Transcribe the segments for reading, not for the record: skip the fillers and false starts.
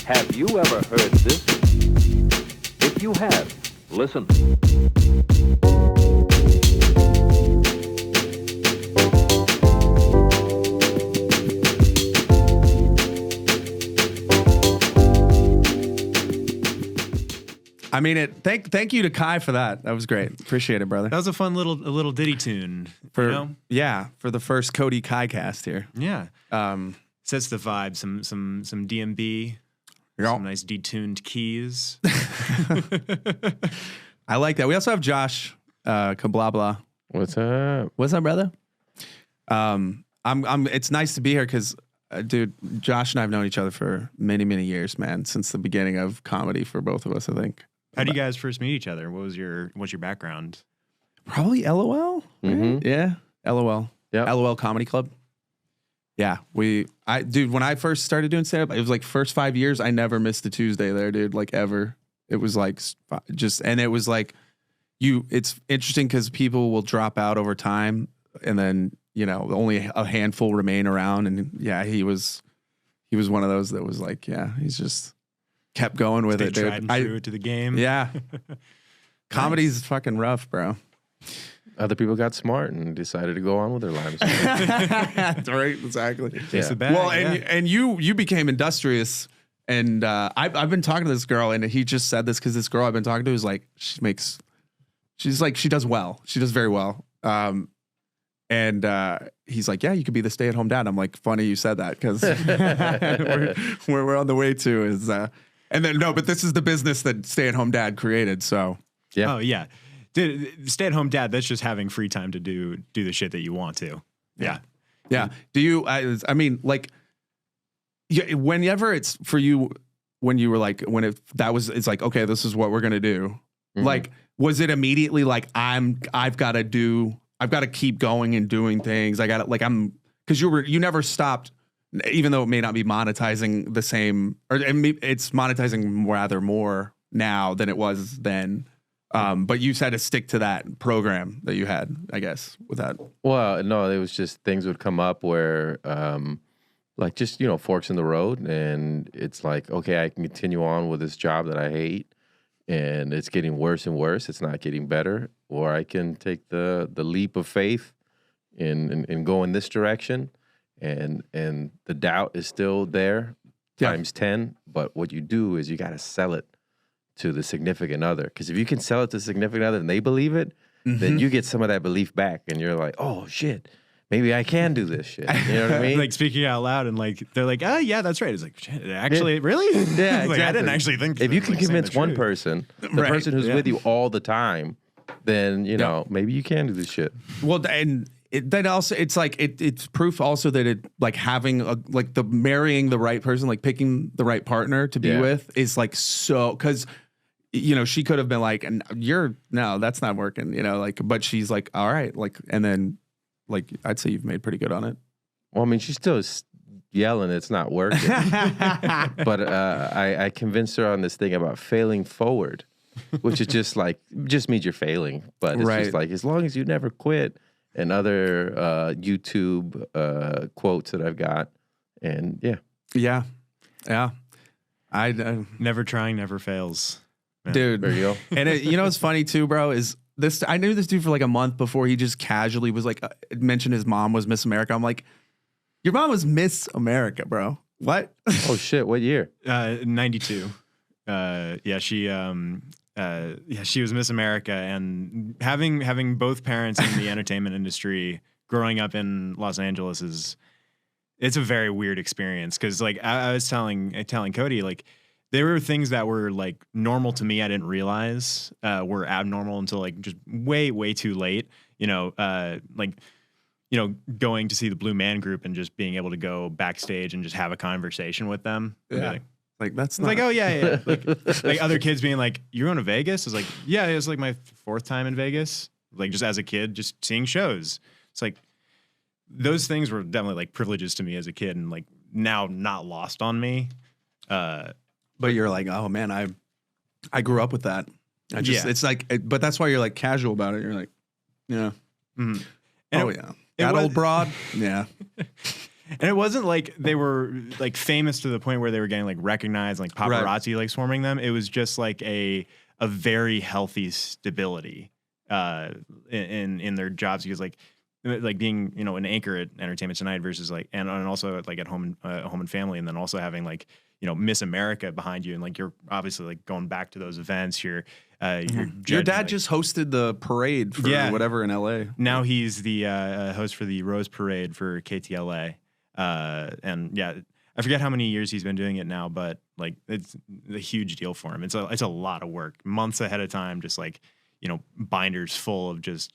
Have you ever heard this? If you have, listen. I mean, thank you to Kai for that. That was great. Appreciate it, brother. That was a fun little ditty tune. For the first Cody Kai Cast here. Yeah. Sets the vibe. Some DMB. Some nice detuned keys. I like that. We also have Josh Kablabla. What's up? What's up, brother? It's nice to be here because, dude, Josh and I have known each other for many, many years, man. Since the beginning of comedy for both of us, I think. How did you guys first meet each other? What's your background? Probably LOL. Mm-hmm. Yeah, LOL. Yeah, LOL Comedy Club. Yeah, dude, when I first started doing stand-up, it was like first 5 years, I never missed a Tuesday there, dude, like ever. It was like and it was like, it's interesting because people will drop out over time and then, only a handful remain around. And yeah, he was one of those that was like, yeah, he's just kept going with it, dude. Tried and true to the game. Yeah. Comedy's fucking rough, bro. Other people got smart and decided to go on with their lives. That's right, exactly. Yeah. Well, and you became industrious, and I've been talking to this girl, and he just said this because this girl I've been talking to is like she does well. She does very well. And he's like, yeah, you could be the stay-at-home dad. I'm like, funny you said that because we're on the way to is and then no, but this is the business that stay-at-home dad created. So yeah. Oh yeah. Dude, stay-at-home dad, that's just having free time to do the shit that you want to. Yeah. Yeah. Do you, I mean, like, whenever it's for you, when you were like, it's like, okay, this is what we're going to do. Mm-hmm. Like, was it immediately like, I've got to keep going and doing things. Because you never stopped, even though it may not be monetizing the same, or it's monetizing rather more now than it was then. But you had to stick to that program that you had, I guess, with that. Well, no, it was just things would come up where, like just, forks in the road. And it's like, okay, I can continue on with this job that I hate and it's getting worse and worse. It's not getting better. Or I can take the leap of faith and go in this direction. And the doubt is still there times 10. But what you do is you got to sell it to the significant other. Because if you can sell it to the significant other and they believe it, then you get some of that belief back. And you're like, oh, shit, maybe I can do this shit. You know what I mean? Like speaking out loud and like, they're like, oh, yeah, that's right. It's like, shit, actually, really? Yeah, exactly. Like, I didn't actually think if you can convince one person, the person who's with you all the time, then, maybe you can do this shit. Well, and then also it's like it's proof also that it like having marrying the right person, like picking the right partner to be with is like so, because she could have been like, no, that's not working, but she's like, all right, like, and then like I'd say you've made pretty good on it. Well, I mean, she's still yelling it's not working, but I convinced her on this thing about failing forward, which is just means you're failing, but it's just like as long as you never quit. And other YouTube quotes that I've got, and yeah. I never trying never fails, man. Dude. There you go. And it's funny too, bro. Is this? I knew this dude for like a month before he just casually was like mentioned his mom was Miss America. I'm like, your mom was Miss America, bro. What? Oh shit! What year? 92. She was Miss America, and having both parents in the entertainment industry, growing up in Los Angeles it's a very weird experience. Because like I was telling Cody, like there were things that were like normal to me I didn't realize were abnormal until like just way too late. Going to see the Blue Man Group and just being able to go backstage and just have a conversation with them. Yeah. Like that's not... like, oh yeah. Like other kids being like, you're going to Vegas? It's like, yeah, it's like my fourth time in Vegas. Like just as a kid, just seeing shows. It's like those things were definitely like privileges to me as a kid, and like now not lost on me. But you're like, oh man, I grew up with that. It's like, but that's why you're like casual about it. You're like, yeah. Mm-hmm. That old broad. Yeah. And it wasn't like they were like famous to the point where they were getting like recognized, like paparazzi like swarming them. It was just like a very healthy stability in their jobs, because like being, you know, an anchor at Entertainment Tonight versus like and also like at Home and Family, and then also having like, you know, Miss America behind you, and like you're obviously like going back to those events. You're your dad like, just hosted the parade for whatever in LA. Now he's the host for the Rose Parade for KTLA, and yeah, I forget how many years he's been doing it now, but like it's a huge deal for him. It's a lot of work, months ahead of time, just like, you know, binders full of just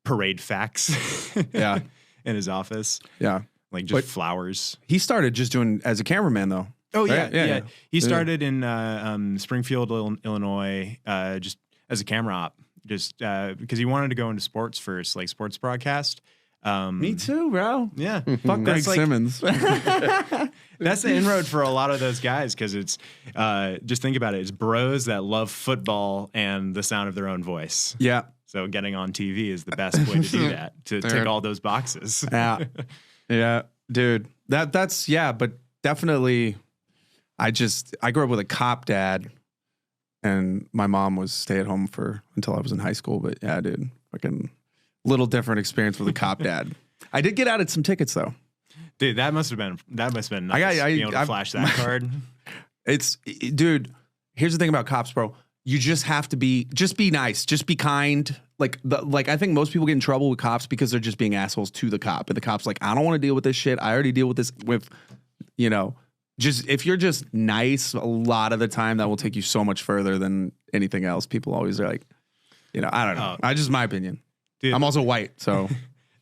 parade facts. Yeah, in his office. Yeah, like just flowers. He started just doing as a cameraman though. Oh yeah, right? yeah. He started in Springfield, Illinois, just as a camera op, just because he wanted to go into sports first, like sports broadcast. Me too, bro. Yeah, fuck Greg Simmons. That's the inroad for a lot of those guys, because it's just think about it. It's bros that love football and the sound of their own voice. Yeah. So getting on TV is the best way to do that, to tick all those boxes. Yeah, yeah, dude. That's but definitely. I grew up with a cop dad, and my mom was stay at home until I was in high school. But yeah, dude, fucking little different experience with a cop dad. I did get out at some tickets though. Dude, that must have been nice. Being able to flash that card. Dude. Here's the thing about cops, bro. You just have to be nice, just be kind. Like I think most people get in trouble with cops because they're just being assholes to the cop, and the cop's like, I don't want to deal with this shit. I already deal with this with, you know. Just if you're just nice, a lot of the time that will take you so much further than anything else. People always are like, you know, I don't know. I just my opinion. Dude, I'm also white, so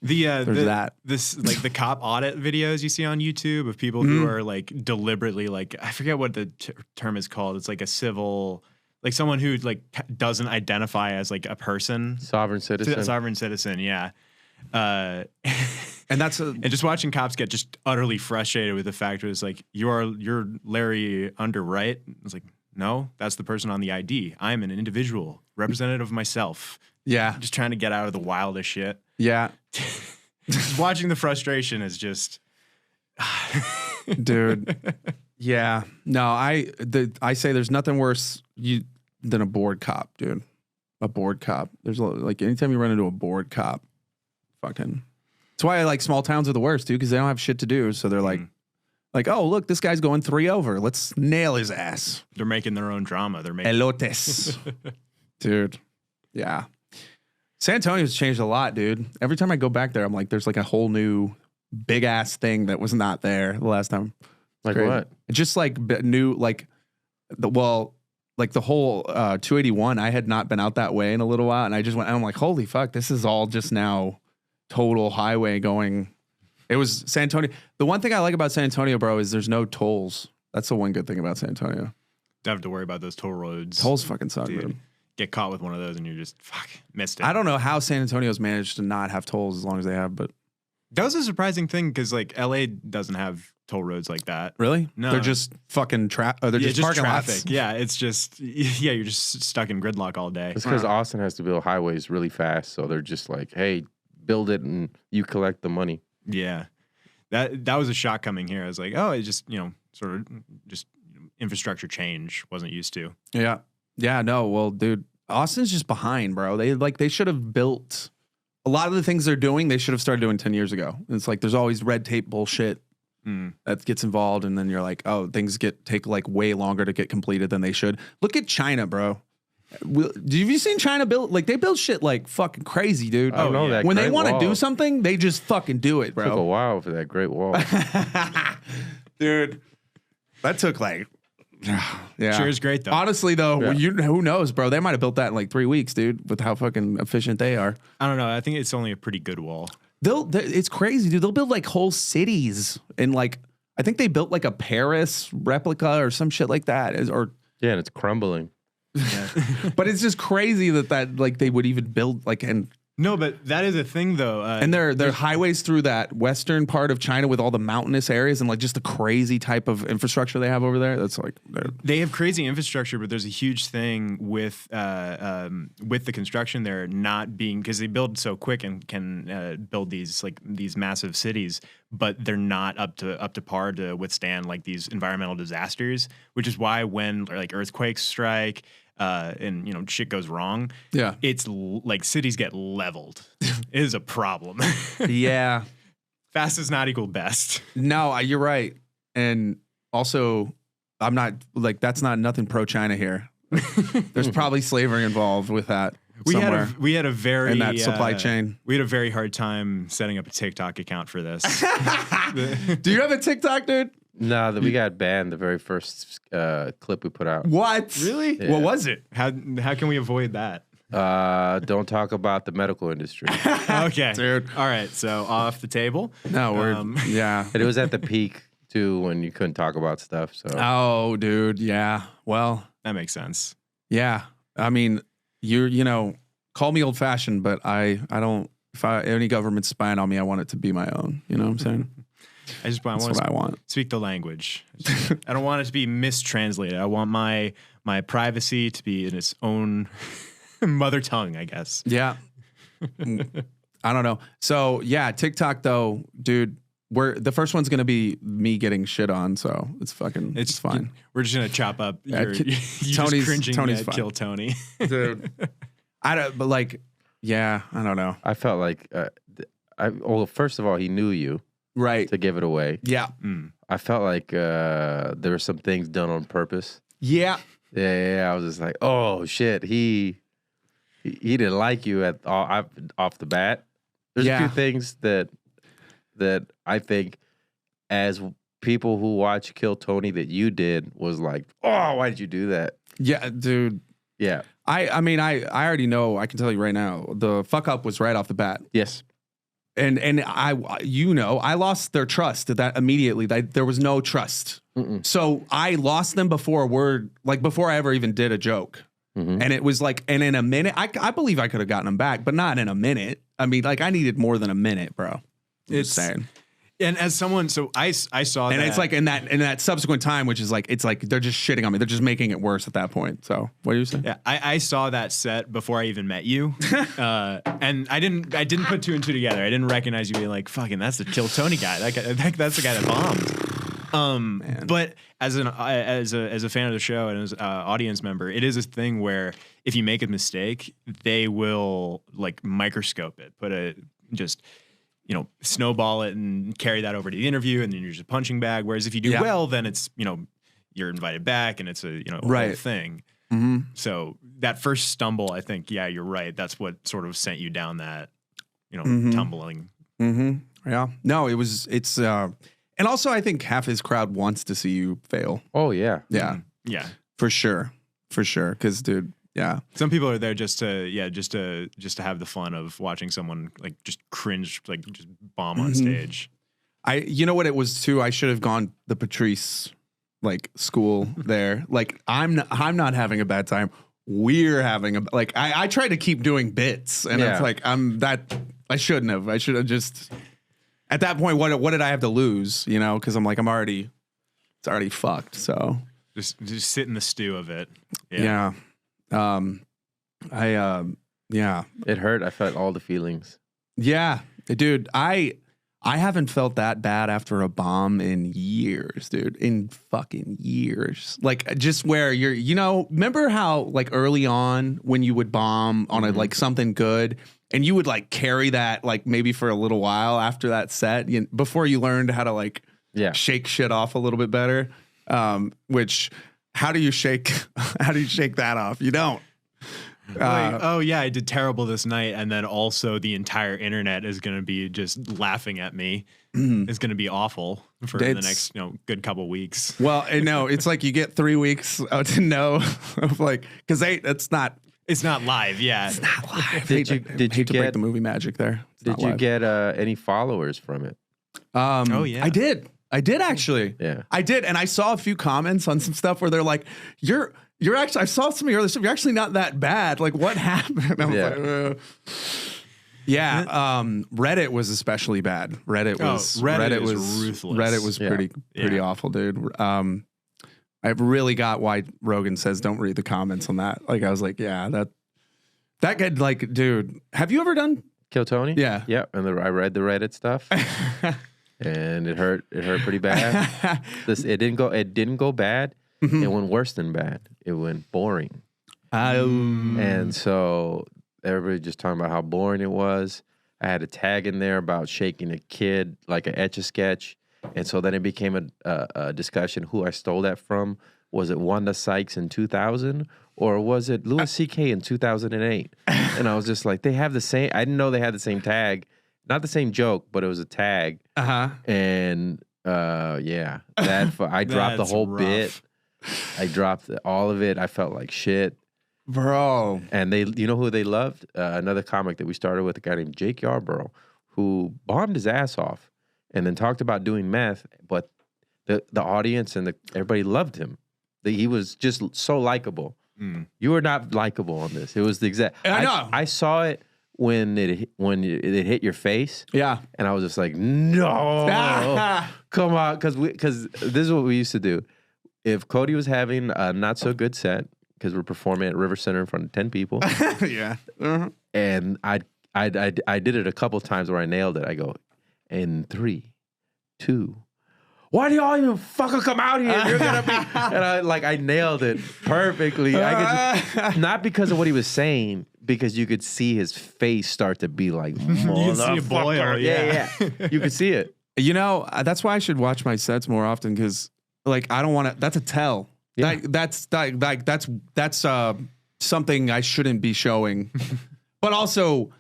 there's that. This like the cop audit videos you see on YouTube of people who are like deliberately like, I forget what the term is called. It's like a civil, like someone who like doesn't identify as like a person. Sovereign citizen, yeah. And just watching cops get just utterly frustrated with the fact that it's like, you're Larry Under, right? It's like, no, that's the person on the ID. I'm an individual representative of myself. Yeah. Just trying to get out of the wildest shit. Yeah. Just watching the frustration is just dude. Yeah. No, I say there's nothing worse than a bored cop, dude. A bored cop. There's like anytime you run into a bored cop, fucking. That's why I like small towns are the worst, dude, because they don't have shit to do. So they're like, oh, look, this guy's going 3 over. Let's nail his ass. They're making their own drama. They're making elotes. Dude. Yeah. San Antonio's changed a lot, dude. Every time I go back there, I'm like, there's like a whole new big ass thing that was not there the last time. Like what? Just like new, like the whole 281. I had not been out that way in a little while, and I just went, and I'm like, holy fuck, this is all just now total highway going. It was San Antonio. The one thing I like about San Antonio, bro, is there's no tolls. That's the one good thing about San Antonio. Don't have to worry about those toll roads. Tolls fucking suck, dude. Get caught with one of those and you're just missed it. I don't know how San Antonio's managed to not have tolls as long as they have, but that was a surprising thing because like LA doesn't have toll roads like that. Really? No, they're just fucking they're just parking traffic. Lots. Yeah, it's just you're just stuck in gridlock all day. It's because Austin has to build highways really fast, so they're just like, hey, build it and you collect the money. Yeah, that was a shock coming here. I was like, oh, it just sort of just infrastructure change wasn't used to. Yeah. Yeah, no, well, dude, Austin's just behind, bro. They should have built a lot of the things they're doing, they should have started doing 10 years ago. And it's like there's always red tape bullshit that gets involved, and then you're like, oh, things take like way longer to get completed than they should. Look at China, bro. Have you seen China build? Like they build shit like fucking crazy, dude. I don't know that. When they want to do something, they just fucking do it, bro. It took a while for that Great Wall. Dude, that took like yeah. Sure is great though. Honestly though, who knows, bro? They might have built that in like 3 weeks, dude, with how fucking efficient they are. I don't know. I think it's only a pretty good wall. It's crazy, dude. They'll build like whole cities in like, I think they built like a Paris replica or some shit like that. Yeah, and it's crumbling. Yeah. But it's just crazy that like they would even build like, and No, but that is a thing though. And there are highways through that western part of China with all the mountainous areas and like just the crazy type of infrastructure they have over there. That's like they have crazy infrastructure, but there's a huge thing with the construction there not being, because they build so quick and can build these massive cities, but they're not up to par to withstand like these environmental disasters, which is why when like earthquakes strike. And you know shit goes wrong. Yeah, it's like cities get leveled. It is a problem. Yeah, fast is not equal best. No, you're right. And also, I'm not like that's not nothing pro China here. There's probably slavery involved with that. We had a very in that supply chain. We had a very hard time setting up a TikTok account for this. Do you have a TikTok, dude? No, we got banned the very first clip we put out. What? Really? Yeah. What was it? How can we avoid that? Don't talk about the medical industry. Okay. Dude. All right. So off the table. No, yeah. And it was at the peak too when you couldn't talk about stuff. So Oh, dude. Yeah. Well, that makes sense. Yeah. I mean, you know, call me old fashioned, but I don't, if any government's spying on me, I want it to be my own. You know what I'm saying? I want to speak the language. I don't want it to be mistranslated. I want my privacy to be in its own mother tongue, I guess. Yeah. I don't know. So yeah, TikTok though, dude, the first one's gonna be me getting shit on, so it's fine. We're just gonna chop up. Tony's cringing fine. Kill Tony, dude. I don't, but like, yeah, I don't know. I felt like, well, first of all, he knew you. Right. To give it away. Yeah. I felt like there were some things done on purpose. Yeah. Yeah. I was just like, oh shit, he didn't like you off the bat. There's a few things that I think as people who watch Kill Tony that you did was like, oh, why did you do that? Yeah, dude. Yeah. I mean, I already know, I can tell you right now, the fuck up was right off the bat. Yes. And I lost their trust that immediately. There was no trust. Mm-mm. So I lost them before I ever even did a joke. Mm-hmm. And it was like, and in a minute, I believe I could have gotten them back, but not in a minute. I mean, like I needed more than a minute, bro. It's insane. And as someone, so I saw and that. it's like in that subsequent time, which is like, it's like they're just shitting on me. They're just making it worse at that point. So what are you saying? Yeah, I saw that set before I even met you, and I didn't put two and two together. I didn't recognize you being like, fucking, that's the Kill Tony guy. That's the guy that bombed. But as a fan of the show and as an audience member, it is a thing where if you make a mistake, they will like microscope it, snowball it and carry that over to the interview, and then you're just a punching bag. Whereas if you do well, then it's, you're invited back and it's a, whole thing. Mm-hmm. So that first stumble, I think, yeah, you're right. That's what sort of sent you down that, Mm-hmm. tumbling. Mm-hmm. Yeah. No, it's, and also I think half his crowd wants to see you fail. Oh yeah. Yeah. Mm-hmm. Yeah. For sure. Cause dude, yeah. Some people are there just to have the fun of watching someone like just cringe, like just bomb on stage. You know what it was too? I should have gone the Patrice like school there. Like I'm not having a bad time. We're having I tried to keep doing bits and it's like I shouldn't have. I should have just at that point what did I have to lose? Because I'm like it's already fucked. So just sit in the stew of it. Yeah. It hurt. I felt all the feelings. Yeah, dude, I haven't felt that bad after a bomb in years, dude. In fucking years. Like just where you're, remember how like early on when you would bomb on a like something good and you would like carry that like maybe for a little while after that set before you learned how to like shake shit off a little bit better. Which how do you shake that off? You don't. Oh yeah, I did terrible this night, and then also the entire internet is going to be just laughing at me. It's going to be awful for the next good couple weeks. Well, no, it's like you get 3 weeks to know of like because it's not live. Yeah, it's not live. Did you get break the movie magic there? Did you get any followers from it? Oh yeah, I did actually. Yeah, I did, and I saw a few comments on some stuff where they're like, "You're actually." I saw some of your other stuff. You're actually not that bad. Like, what happened? I was like, Yeah, Reddit was especially bad. Reddit was ruthless. Reddit was pretty awful, dude. I really got why Rogan says don't read the comments on that. Like I was like, yeah, that guy, like, dude, have you ever done Kill Tony? Yeah. Yep. And I read the Reddit stuff. And it hurt pretty bad. It didn't go bad. It went worse than bad. It went boring. And so everybody just talking about how boring it was. I had a tag in there about shaking a kid like an Etch-a-Sketch. And so then it became a discussion who I stole that from. Was it Wanda Sykes in 2000 or was it Louis C.K. in 2008? And I was just like, they have the same. I didn't know they had the same tag. Not the same joke, but it was a tag. And yeah, I dropped the whole bit. I dropped all of it. I felt like shit. Bro. And you know who they loved? Another comic that we started with, a guy named Jake Yarborough, who bombed his ass off and then talked about doing meth, but the audience and everybody loved him. He was just so likable. You were not likable on this. It was the exact. I know. I saw it when it hit your face. Yeah. And I was just like, no, come on, because this is what we used to do. If Cody was having a not so good set, because we're performing at River Center in front of 10 people. Yeah. And I did it a couple times where I nailed it. I go, in 3, 2. Why do y'all even fucking come out here? You're gonna be, and I nailed it perfectly. Not because of what he was saying, because you could see his face start to be like, you can see it boil. Yeah. You could see it. You know, that's why I should watch my sets more often because, like, I don't want to. That's a tell. Yeah. That's something I shouldn't be showing. But also,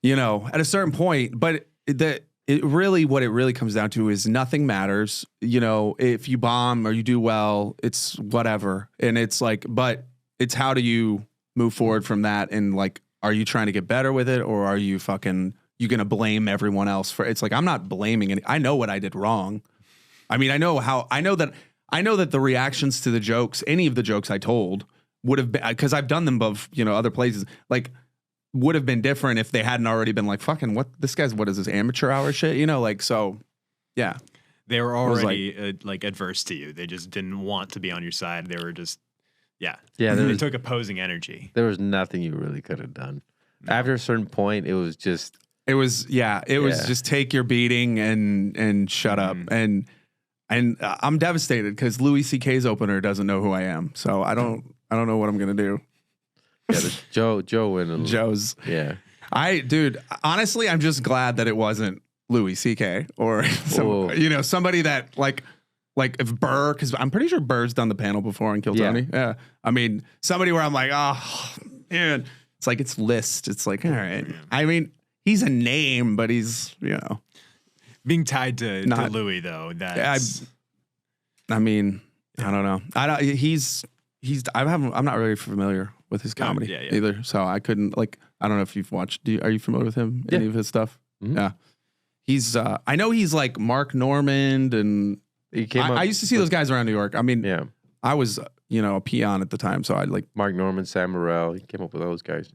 you know, at a certain point, but what it really comes down to is nothing matters. You know, if you bomb or you do well, it's whatever. And it's like, but it's how do you move forward from that? And like, are you trying to get better with it, or are you going to blame everyone else for it's like, I'm not blaming any. I know what I did wrong. I mean, I know that the reactions to the jokes, any of the jokes I told would have been, because I've done them both, you know, other places, like, would have been different if they hadn't already been like, fucking, what is this amateur hour shit? You know, like, so, yeah. They were already like adverse to you. They just didn't want to be on your side. They were just, yeah. They took opposing energy. There was nothing you really could have done. No. After a certain point, it was just. It was just take your beating and shut up. And I'm devastated because Louis C.K.'s opener doesn't know who I am. So I don't know what I'm going to do. Yeah, Joe went. Joe's. Yeah. Dude, honestly, I'm just glad that it wasn't Louis C.K. or somebody that like if Burr, because I'm pretty sure Burr's done the panel before on Kill Tony. Yeah. I mean, somebody where I'm like, oh, man. It's like, it's List. It's like, all right. I mean, he's a name, but he's, you know. Being tied to Louis, though, that's. I mean, I don't know. I'm not really familiar with his comedy either, so I couldn't I don't know if you've watched. Are you familiar with him? Yeah. Any of his stuff? Mm-hmm. Yeah, he's. I know he's like Mark Normand, and I used to see those guys around New York. I mean, yeah, I was a peon at the time, so I like Mark Normand, Sam Morril. He came up with those guys.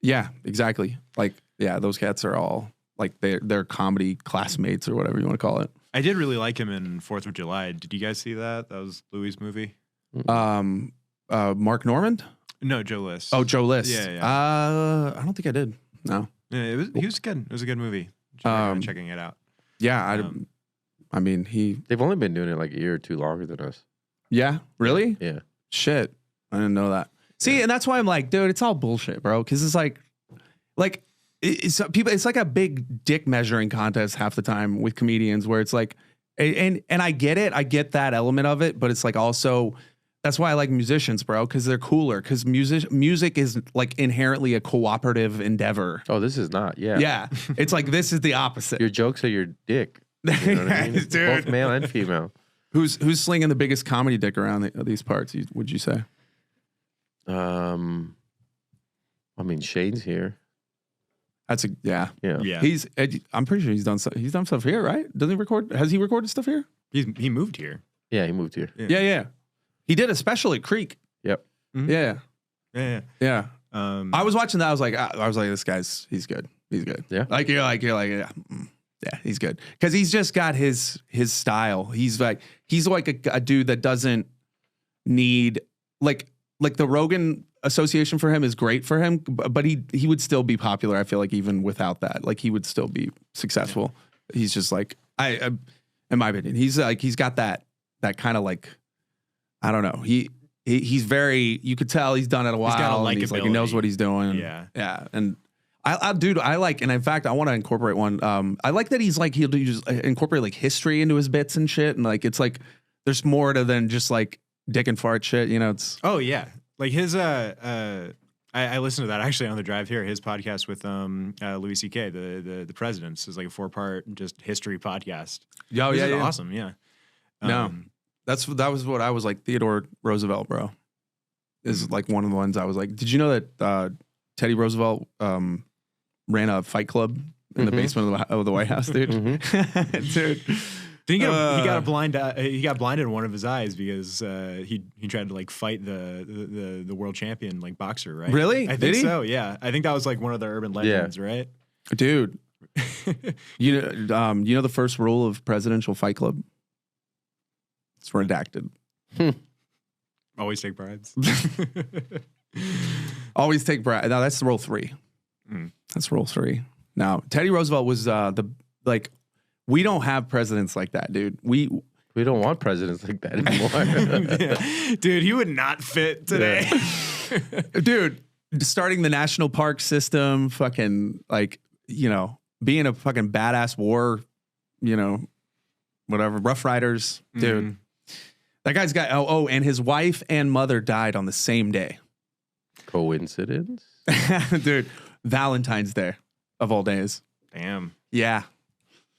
Yeah, exactly. Like, yeah, those cats are all like they're comedy classmates or whatever you want to call it. I did really like him in 4th of July. Did you guys see that? That was Louis' movie. Mark Normand? No, Joe List. Oh, Joe List. Yeah. I don't think I did. No. Yeah, he was good. It was a good movie. Checking it out. Yeah, I mean, they've only been doing it like a year or two longer than us. Yeah, really? Yeah. Shit, I didn't know that. See, and that's why I'm like, dude, it's all bullshit, bro. Because it's like it's like a big dick measuring contest half the time with comedians, where it's like, and I get it, I get that element of it, but it's like also. That's why I like musicians, bro, because they're cooler. Because music is like inherently a cooperative endeavor. Oh, this is not. Yeah. Yeah. It's like this is the opposite. Your jokes are your dick. You know what I mean? Both male and female. Who's slinging the biggest comedy dick around these parts? Would you say? I mean, Shane's here. That's yeah. I'm pretty sure he's done stuff here, right? Doesn't he record? Has he recorded stuff here? He moved here. Yeah, he moved here. Yeah. He did a special at Creek. Yep. Mm-hmm. Yeah. I was watching that. I was like, he's good. He's good. Yeah. Like you're like, yeah, he's good. Because he's just got his style. He's like a dude that doesn't need like the Rogan association for him is great for him, but he would still be popular. I feel like even without that, like he would still be successful. Yeah. He's just like I in my opinion, he's got that kind of like, I don't know. He's very, you could tell he's done it a while. He's got a and he's like, he knows what he's doing. Yeah. Yeah. And I like, and in fact, I want to incorporate one. I like that he'll just incorporate like history into his bits and shit. And like, it's like, there's more to than just like dick and fart shit. You know, it's. Oh yeah. Like his, I listened to that actually on the drive here, his podcast with Louis CK, the Presidents, is like a 4-part just history podcast. Oh, This yeah, is yeah. awesome. Yeah. No. That was what I was like. Theodore Roosevelt, bro, is like one of the ones I was like. Did you know that Teddy Roosevelt ran a fight club in the basement of the White House, dude? Dude, he got blinded in one of his eyes because he tried to like fight the world champion like boxer, right? Really? I think Did he? so. Yeah, I think that was like one of the urban legends, right? Dude, you know the first rule of Presidential Fight Club? It's redacted. Always take bribes. Always take bribes. No, that's rule 3. That's rule 3. Now, Teddy Roosevelt was we don't have presidents like that, dude. We don't want presidents like that anymore. Yeah. Dude, he would not fit today. Yeah. Dude, starting the national park system, fucking like, being a fucking badass war, whatever, Rough Riders, dude. That guy's got, and his wife and mother died on the same day. Coincidence? Dude, Valentine's Day of all days. Damn. Yeah.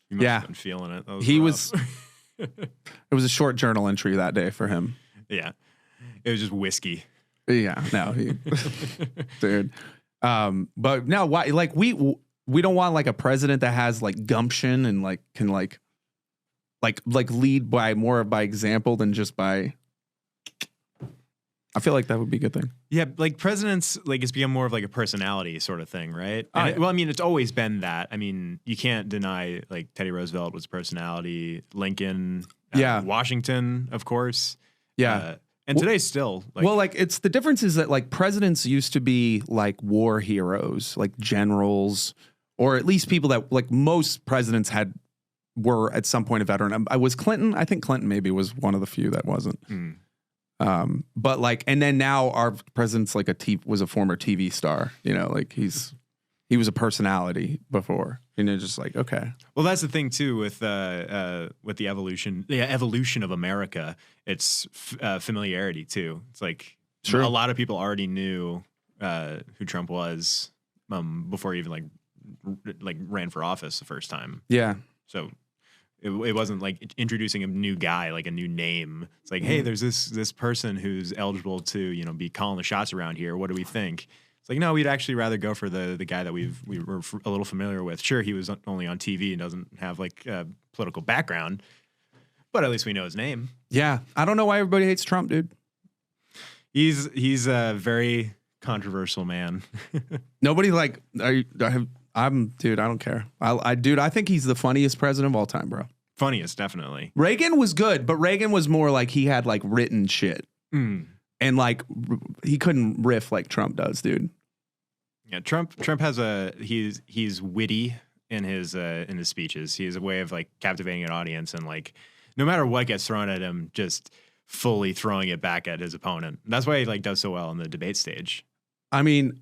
You must have been feeling it. It was a short journal entry that day for him. Yeah. It was just whiskey. Yeah, no. Dude. But no, why, like we don't want like a president that has like gumption and like can like lead by example than just by. I feel like that would be a good thing. Yeah, like presidents, like it's become more of like a personality sort of thing, right? Oh, yeah. Well, I mean, it's always been that. I mean, you can't deny like Teddy Roosevelt was a personality, Lincoln, Washington, of course. Yeah. And today still. It's the difference is that like presidents used to be like war heroes, like generals, or at least people that like most presidents were at some point a veteran. I was Clinton. I think Clinton maybe was one of the few that wasn't. But like, and then now our president's like was a former TV star, like he was a personality before, just like, okay. Well, that's the thing too with the evolution of America. It's familiarity too. It's like a lot of people already knew who Trump was before he even like ran for office the first time. Yeah. So it wasn't like introducing a new guy, like a new name. It's like, hey, there's this person who's eligible to, be calling the shots around here. What do we think? It's like, no, we'd actually rather go for the guy that we were a little familiar with. Sure, he was only on TV and doesn't have like a political background, but at least we know his name. Yeah. I don't know why everybody hates Trump, dude. He's a very controversial man. Nobody like, dude, I don't care. I think he's the funniest president of all time, bro. Funniest, definitely. Reagan was good, but Reagan was more like he had like written shit. And like he couldn't riff like Trump does, dude. Yeah, Trump has he's witty in his speeches. He has a way of like captivating an audience and like no matter what gets thrown at him, just fully throwing it back at his opponent. That's why he like does so well on the debate stage. I mean,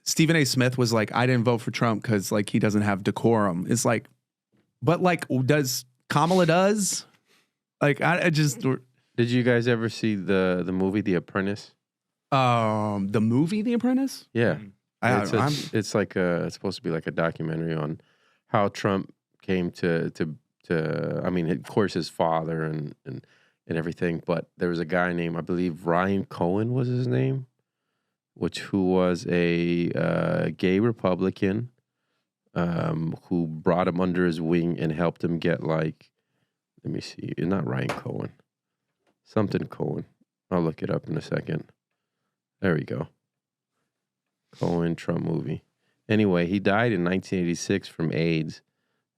Stephen A. Smith was like, I didn't vote for Trump because like he doesn't have decorum. It's like, but like, does Kamala does? Like, I just. Did you guys ever see the movie The Apprentice? The movie The Apprentice? Yeah, it's like it's supposed to be like a documentary on how Trump came to. I mean, of course, his father and everything, but there was a guy named, I believe, Ryan Cohen was his name, who was a gay Republican who brought him under his wing and helped him get like, let me see, not Ryan Cohen. Something Cohen. I'll look it up in a second. There we go. Cohen Trump movie. Anyway, he died in 1986 from AIDS.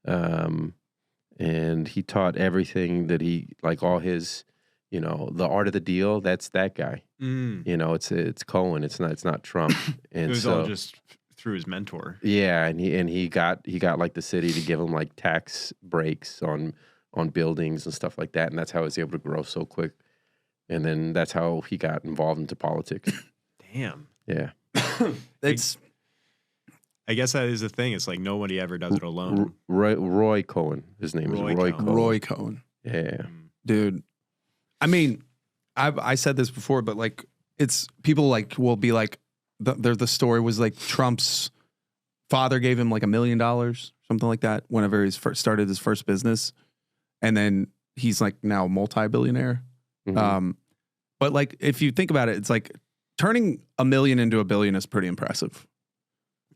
And he taught everything that like all his, the art of the deal. That's that guy. It's Cohen. It's not Trump. And it was all just through his mentor. Yeah, and he got like the city to give him like tax breaks on buildings and stuff like that, and that's how he was able to grow so quick. And then that's how he got involved into politics. Damn. Yeah. I guess that is the thing. It's like nobody ever does it alone. Roy Cohen. His name is Roy Cohen. Roy Cohen. Yeah. Dude. I mean, I said this before, but like it's people like will be like the story was like Trump's father gave him like $1 million, something like that, whenever he started his first business. And then he's like now a multi-billionaire. Mm-hmm. But like if you think about it, it's like turning $1 million into $1 billion is pretty impressive.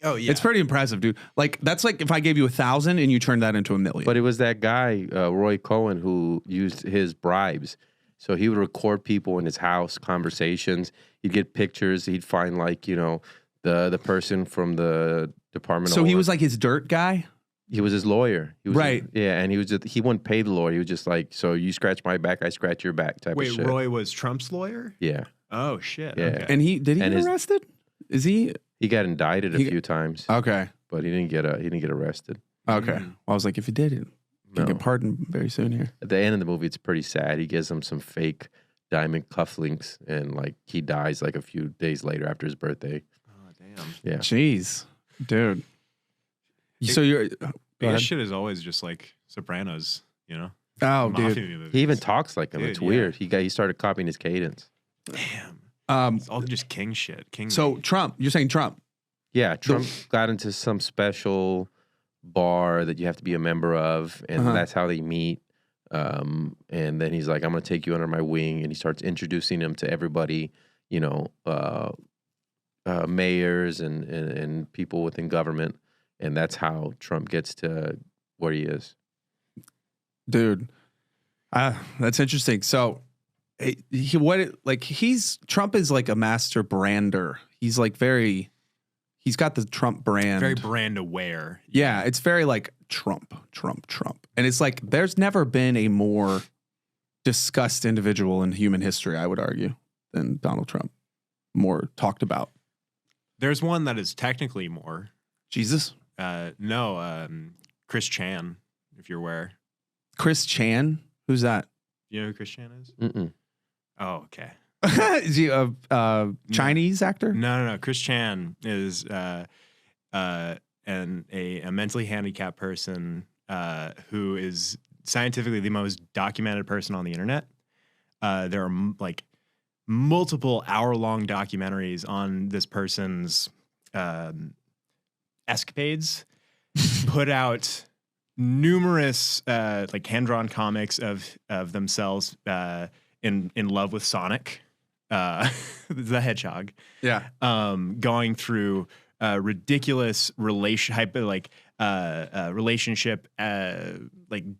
Oh yeah, it's pretty impressive, dude. Like that's like if I gave you 1,000 and you turned that into $1 million. But it was that guy Roy Cohen who used his bribes. So he would record people in his house, conversations. He'd get pictures. He'd find like the person from the Department. So he was like his dirt guy. He was his lawyer. He was right. And he wouldn't pay the lawyer. He was just like, so you scratch my back, I scratch your back type of shit. Wait, Roy was Trump's lawyer? Yeah. Oh shit. Yeah. Okay. And did he get arrested? Is he? He got indicted a few times. Okay. But he didn't get arrested. Okay. Well, I was like, if he did, he can get pardoned very soon here. At the end of the movie, it's pretty sad. He gives him some fake diamond cufflinks, and like he dies like a few days later after his birthday. Oh damn. Yeah. Jeez, dude. So you're. This shit is always just like Sopranos, Oh, Mafia dude. movies. He even talks like him. Dude, It's yeah. weird. He started copying his cadence. Damn. It's all just king shit. King. So Trump, you're saying Trump? Yeah, Trump got into some special bar that you have to be a member of, and that's how they meet. And then he's like, I'm going to take you under my wing. And he starts introducing him to everybody, mayors and people within government. And that's how Trump gets to where he is. Dude, that's interesting. So Trump is like a master brander. He's like he's got the Trump brand. Very brand aware. Yeah, it's very like Trump. And it's like there's never been a more discussed individual in human history, I would argue, than Donald Trump. More talked about. There's one that is technically more. Jesus? No, Chris Chan, if you're aware. Chris Chan? Who's that? You know who Chris Chan is? Mm-mm. Oh, okay. Is he a Chinese actor? No. Chris Chan is a mentally handicapped person who is scientifically the most documented person on the internet. There are like multiple hour-long documentaries on this person's escapades. Put out numerous like hand-drawn comics of themselves in love with Sonic. The Hedgehog. Yeah. Going through ridiculous relationship, like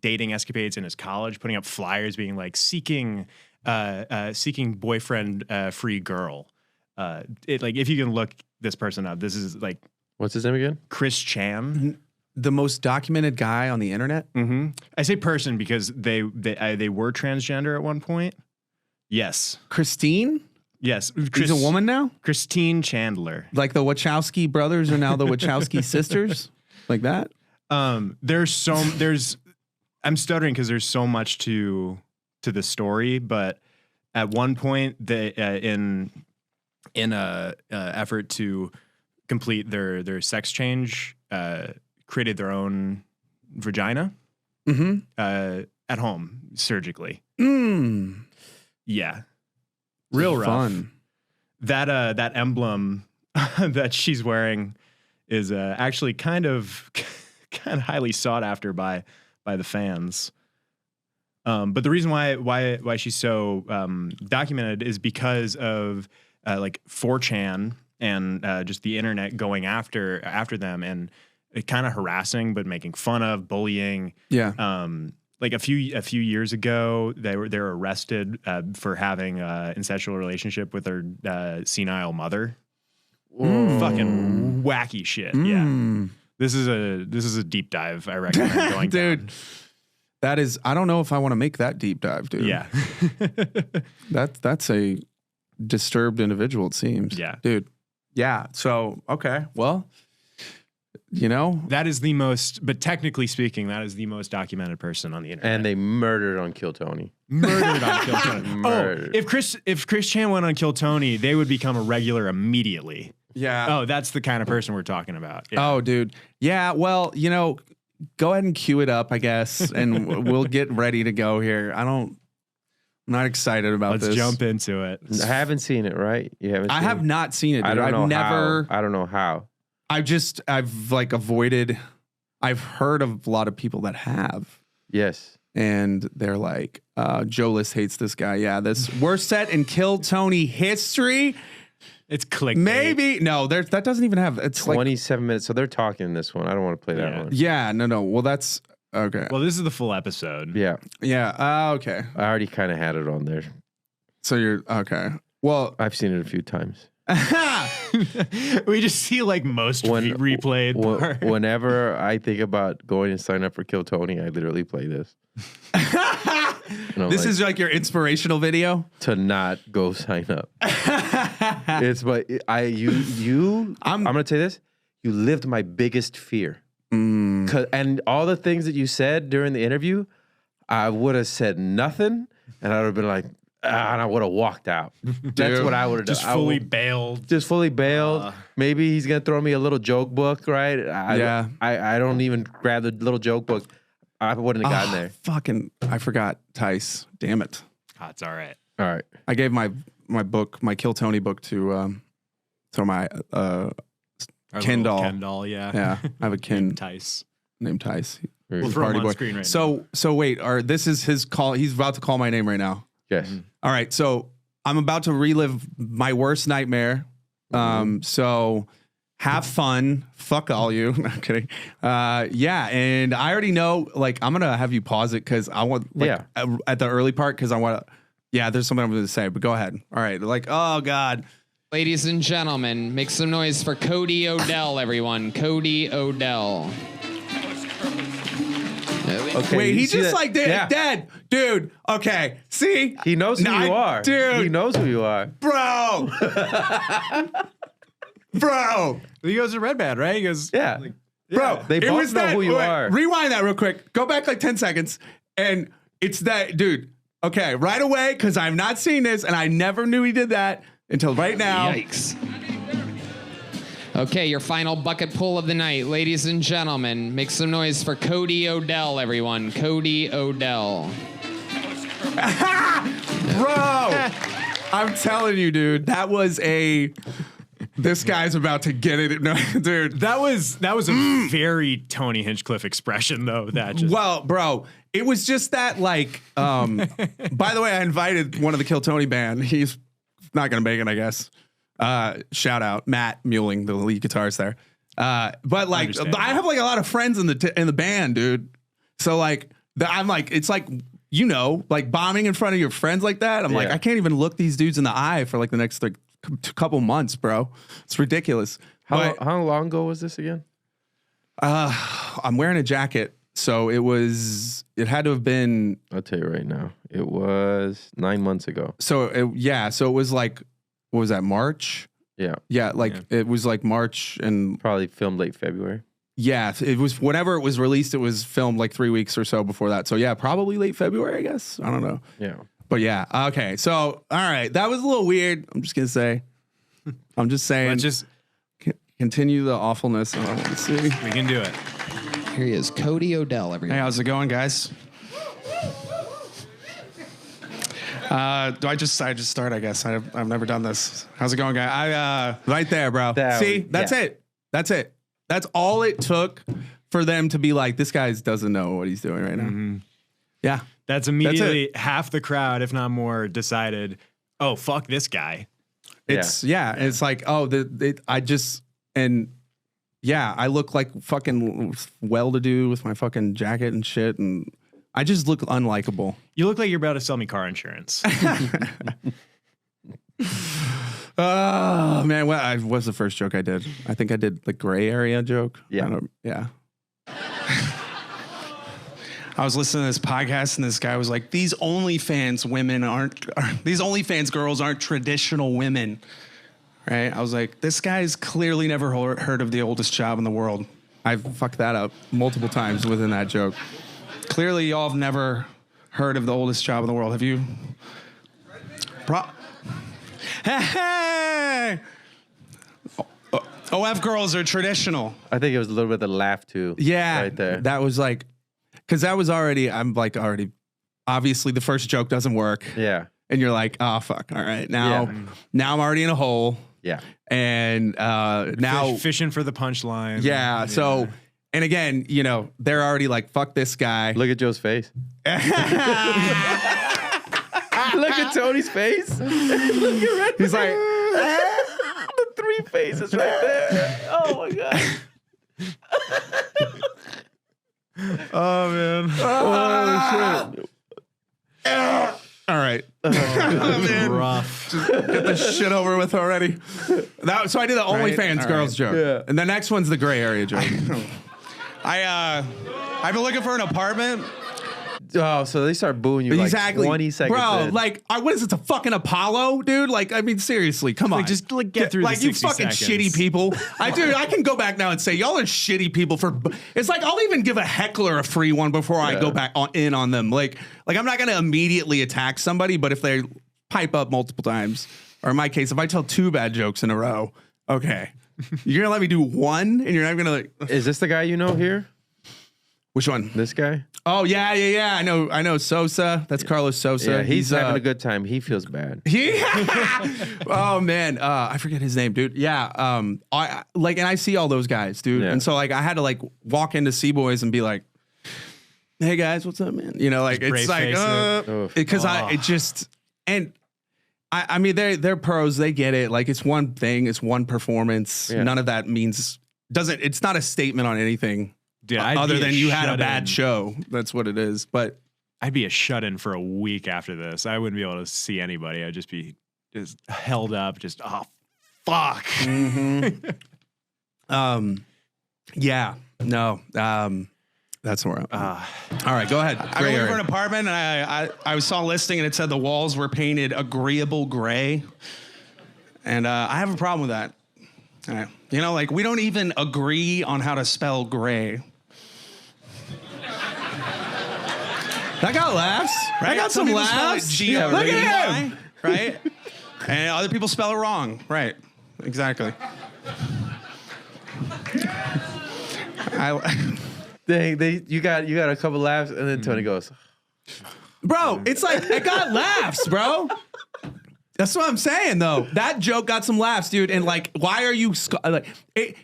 dating escapades in his college, putting up flyers being like seeking boyfriend free girl. If you can look this person up, this is like, what's his name again? Chris Chan. The most documented guy on the internet? Mm-hmm. I say person because they were transgender at one point. Yes. Christine? Yes. She's a woman now? Christine Chandler. Like the Wachowski brothers are now the Wachowski sisters? Like that? I'm stuttering because there's so much to the story, but at one point they in a effort to complete their sex change, created their own vagina at home surgically. Yeah. Real rough. Fun. That emblem that she's wearing is actually kind of highly sought after by the fans. But the reason why she's so documented is because of like 4chan and just the internet going after them and kind of harassing but making fun of, bullying. Yeah. Like a few years ago, they were arrested for having an incestual relationship with their senile mother. Fucking wacky shit. Yeah. This is a deep dive I recommend going dude. down. That is, I don't know if I want to make that deep dive, dude. Yeah. That's a disturbed individual, it seems. Yeah. Dude. Yeah. So, okay. Well, you know. That is the most, but technically speaking, that is the most documented person on the internet. And they murdered on Kill Tony. Murdered on Kill Tony. Murdered. If Chris Chan went on Kill Tony, they would become a regular immediately. Yeah. Oh, that's the kind of person we're talking about. Yeah. Oh, dude. Yeah. Well, you know, go ahead and cue it up, I guess, and we'll get ready to go here. I'm not excited about this. Let's jump into it. I haven't seen it, right? You haven't. I have not seen it, dude. I don't know I've never. How. I don't know how. I've like avoided. I've heard of a lot of people that have. Yes. And they're like, Joe List hates this guy. Yeah, this worst set in Kill Tony history. It's clickbait. Maybe. No, that doesn't even have. It's 27 minutes. So they're talking in this one. I don't want to play that one. Yeah, no. Well, that's okay. Well, this is the full episode. Yeah. Yeah. Okay. I already kind of had it on there. So you're okay. Well, I've seen it a few times. We just see like most replayed part. Whenever I think about going and sign up for Kill Tony, I literally play this. This is like your inspirational video to not go sign up. It's but I'm gonna tell you this. You lived my biggest fear. And all the things that you said during the interview, I would have said nothing, and I would have been like, and I would have walked out. That's what I would have done. Just fully bailed. Just fully bailed. Maybe he's gonna throw me a little joke book, right? I don't even grab the little joke book. I wouldn't have gotten there. Fucking, I forgot Tice. Damn it. Oh, it's all right. All right. I gave my book, my Kill Tony book to my Ken doll. Ken doll, yeah. Yeah, I have a Ken Tice. named Tice. We'll throw him on screen right now. So wait, this is his call. He's about to call my name right now. Yes. All right, so I'm about to relive my worst nightmare. So have fun. Fuck all you. No, I'm kidding. Yeah, and I already know. Like, I'm gonna have you pause it because I want. At the early part because I want to. Yeah, there's something I'm going to say, but go ahead. All right. Like, oh God. Ladies and gentlemen, make some noise for Cody Odell, everyone. Cody Odell. Okay, wait, he just like dead, dude. Okay, see, he knows who you are, dude. He knows who you are, bro. Bro, he goes to Red Bad, right? He goes, yeah, like, bro. They both know who you are. Rewind that real quick. Go back like 10 seconds, and it's that dude. Okay, right away, because I've not seen this, and I never knew he did that until right now. Yikes. Okay, your final bucket pull of the night. Ladies and gentlemen, make some noise for Cody Odell, everyone. Cody Odell. Bro, I'm telling you, dude, that was this guy's about to get it. No, dude. That was a very Tony Hinchcliffe expression, though. Well, bro, it was just that, like, by the way, I invited one of the Kill Tony band. He's not going to make it, I guess. Shout out Matt Muelling, the lead guitarist there. But like, I have like a lot of friends in the band, dude. So like, I'm like, it's like, you know, like bombing in front of your friends like that. I'm like, I can't even look these dudes in the eye for like the next like couple months, bro. It's ridiculous. How long ago was this again? I'm wearing a jacket. So it had to have been. I'll tell you right now. It was 9 months ago. So it was like, what was that, March? Yeah. Yeah, it was like March and probably filmed late February. Yeah, it was whenever it was released, it was filmed like 3 weeks or so before that. So yeah, probably late February, I guess. I don't know. Yeah. But yeah, okay. So, all right, that was a little weird. I'm just going to say. I'm just saying. Let's just continue the awfulness. Let's see. We can do it. Here he is, Cody Odell, everyone. Hey, how's it going, guys? Do I just start? I guess I've never done this. How's it going, guy? Right there, bro. See, that's it. That's it. That's all it took for them to be like, this guy doesn't know what he's doing right now. Mm-hmm. Yeah, that's immediately half the crowd, if not more, decided, oh fuck this guy. It's it's like, oh, I look like fucking well-to-do with my fucking jacket and shit, and I just look unlikable. You look like you're about to sell me car insurance. Oh man, what was the first joke I did? I think I did the gray area joke. Yeah. Yeah. I was listening to this podcast and this guy was like, these OnlyFans girls aren't traditional women. Right? I was like, this guy's clearly never heard of the oldest job in the world. I fucked that up multiple times within that joke. Clearly, y'all have never heard of the oldest job in the world. Have you? Hey! OF girls are traditional. I think it was a little bit of the laugh too. Yeah. Right there. That was like, because that was already, obviously the first joke doesn't work. Yeah. And you're like, oh, fuck. All right. Now I'm already in a hole. Yeah. And now. Fishing for the punchline. Yeah. So, and again, you know, they're already like, fuck this guy. Look at Joe's face. Look at Tony's face. He's like, the three faces right there. Oh my God. Oh man. Oh shit. all right. Man. Rough. Get this shit over with already. So I did the OnlyFans All girls joke. Yeah. And the next one's the gray area joke. I've been looking for an apartment. Oh, so they start booing you like 20 seconds Bro, in. like, what is it, the fucking Apollo, dude? Like, I mean, seriously, come on. Just like get through like, the you 60 fucking seconds. shitty people. I can go back now and say, y'all are shitty people for, it's like, I'll even give a heckler a free one before I go back in on them. Like I'm not going to immediately attack somebody, but if they pipe up multiple times, or in my case, if I tell 2 bad jokes in a row, okay. You're going to let me do one, and you're not going to like, Is this the guy you know here? which one? This guy? Oh, yeah. I know Sosa. That's Carlos Sosa. Yeah, he's having a good time. He feels bad. Oh man, I forget his name, dude. Yeah, I like, and I see all those guys, dude. Yeah. And so like, I had to like walk into C-Boys and be like, "Hey guys, what's up, man?" You know, like Just it's like, brave face because I mean, they're pros. They get it. Like, it's one thing. It's one performance. Yeah. None of that it's not a statement on anything. Dude, I'd other be than you had a bad shut-in. show. That's what it is. But I'd be a shut-in for a week after this. I wouldn't be able to see anybody. I'd just be just held up. Just fuck. Yeah, no. That's where I'm. All right, go ahead. I Gray went area. for an apartment and I saw a listing and it said the walls were painted agreeable gray. And I have a problem with that. You know, like, we don't even agree on how to spell gray. That got laughs. Right? I got some people spell it laughs. G-R-E-Y, Look at him. right? And other people spell it wrong. Right. Exactly. Dang, you got a couple laughs, and then Tony goes, Bro, it's like, it got laughs, bro. That's what I'm saying, though. That joke got some laughs, dude. And like, why are you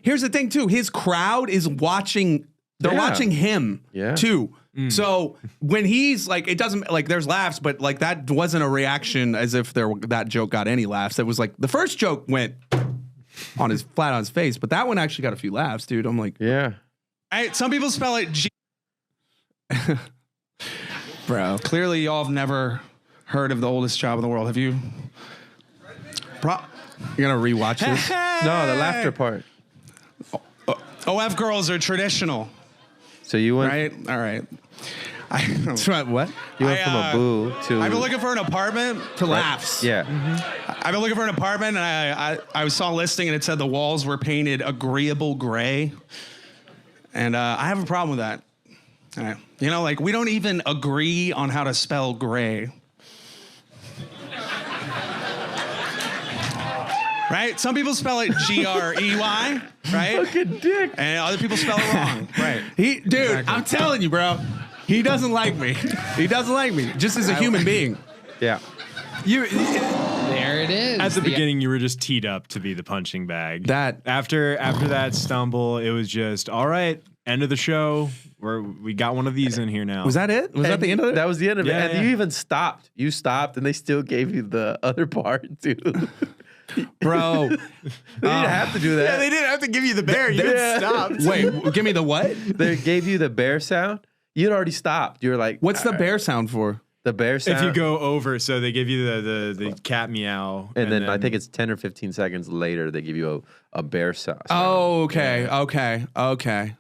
here's the thing, too. His crowd is watching. They're watching him, too. So when he's like, it doesn't like, there's laughs, but like, that wasn't a reaction as if that joke got any laughs. It was like the first joke went flat on his face, but that one actually got a few laughs, dude. I'm like, yeah. Some people spell it G. bro. Clearly, y'all have never heard of the oldest job in the world. Have you? You're gonna rewatch this? No, the laughter part. OF girls are traditional, So you went, right? All right. What? you went from a boo to. I've been looking for an apartment. To laughs. Yeah. I've been looking for an apartment, and I saw a listing, and it said the walls were painted agreeable gray. And I have a problem with that. All right. You know, like, we don't even agree on how to spell gray. Right? Some people spell it G-R-E-Y, right? Fucking dick. And other people spell it wrong. Right. Dude, I'm telling you, bro. He doesn't like me. He doesn't like me. Just as a human being. Yeah. There it is. At the beginning, you were just teed up to be the punching bag. That After that stumble, it was just, all right, end of the show. We got one of these in here now. was that it? Was that the end of it? That was the end of it. Yeah, And yeah. you even stopped. You stopped, and they still gave you the other part, too. Bro. They didn't have to do that. Yeah, they didn't have to give you the bear. You Yeah. stopped. Wait, give me the what? They gave you the bear sound. You'd already stopped. You were like, What's the "All bear sound for? The bear sound. If you go over, so they give you the cat meow, and then I think it's 10 or 15 seconds later they give you a bear sound. Oh, okay, okay.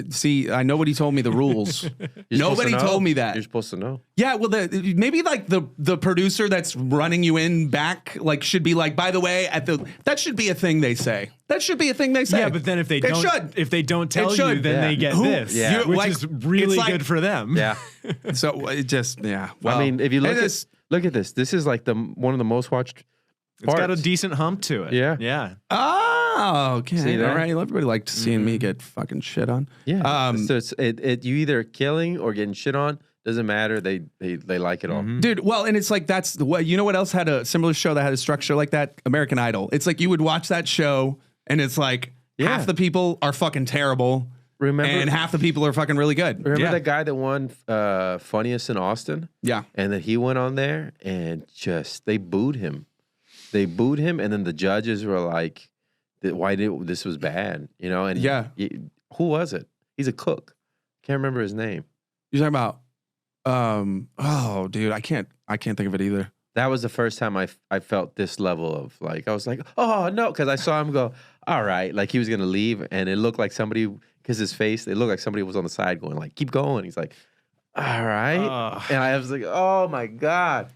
See, nobody told me the rules. Nobody told me that. You're supposed to know. Yeah, well, maybe like the producer that's running you in back like should be like, by the way, that should be a thing they say. That should be a thing they say. Yeah, but then if they don't tell you, then they get this, which is really good for them. Yeah. So it just Well, I mean, if you look at this, this is like one of the most watched. It's got a decent hump to it. Yeah. Oh, okay. See that? All right. Everybody liked seeing me get fucking shit on. Yeah. So it's you either killing or getting shit on. Doesn't matter. They like it all. Dude, well, and it's like that's the way. You know what else had a similar show that had a structure like that? American Idol. It's like you would watch that show and it's like half the people are fucking terrible. And half the people are fucking really good. Remember that guy that won Funniest in Austin? Yeah. And then he went on there and they booed him. They booed him, and then the judges were like, "Why this was bad?" You know? And who was it? He's a cook. Can't remember his name. You're talking about? Oh, dude, I can't think of it either. That was the first time I felt this level of like I was like, "Oh no," because I saw him go, "All right," like he was gonna leave, and it looked like somebody, because his face, it looked like somebody was on the side going like, "Keep going." He's like, "All right," and I was like, "Oh my god."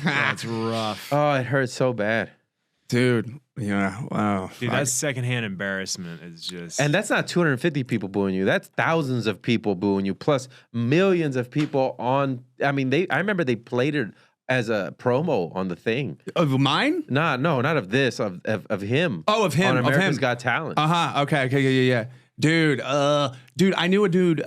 That's rough. Oh, it hurt so bad. Dude, yeah, wow. Dude, that secondhand embarrassment is just... And that's not 250 people booing you. That's thousands of people booing you, plus millions of people on... I mean, I remember they played it as a promo on the thing. Of mine? No, not of this, of him. Oh, of him. On America's of him. Got Talent. Okay, yeah. Dude, I knew a dude,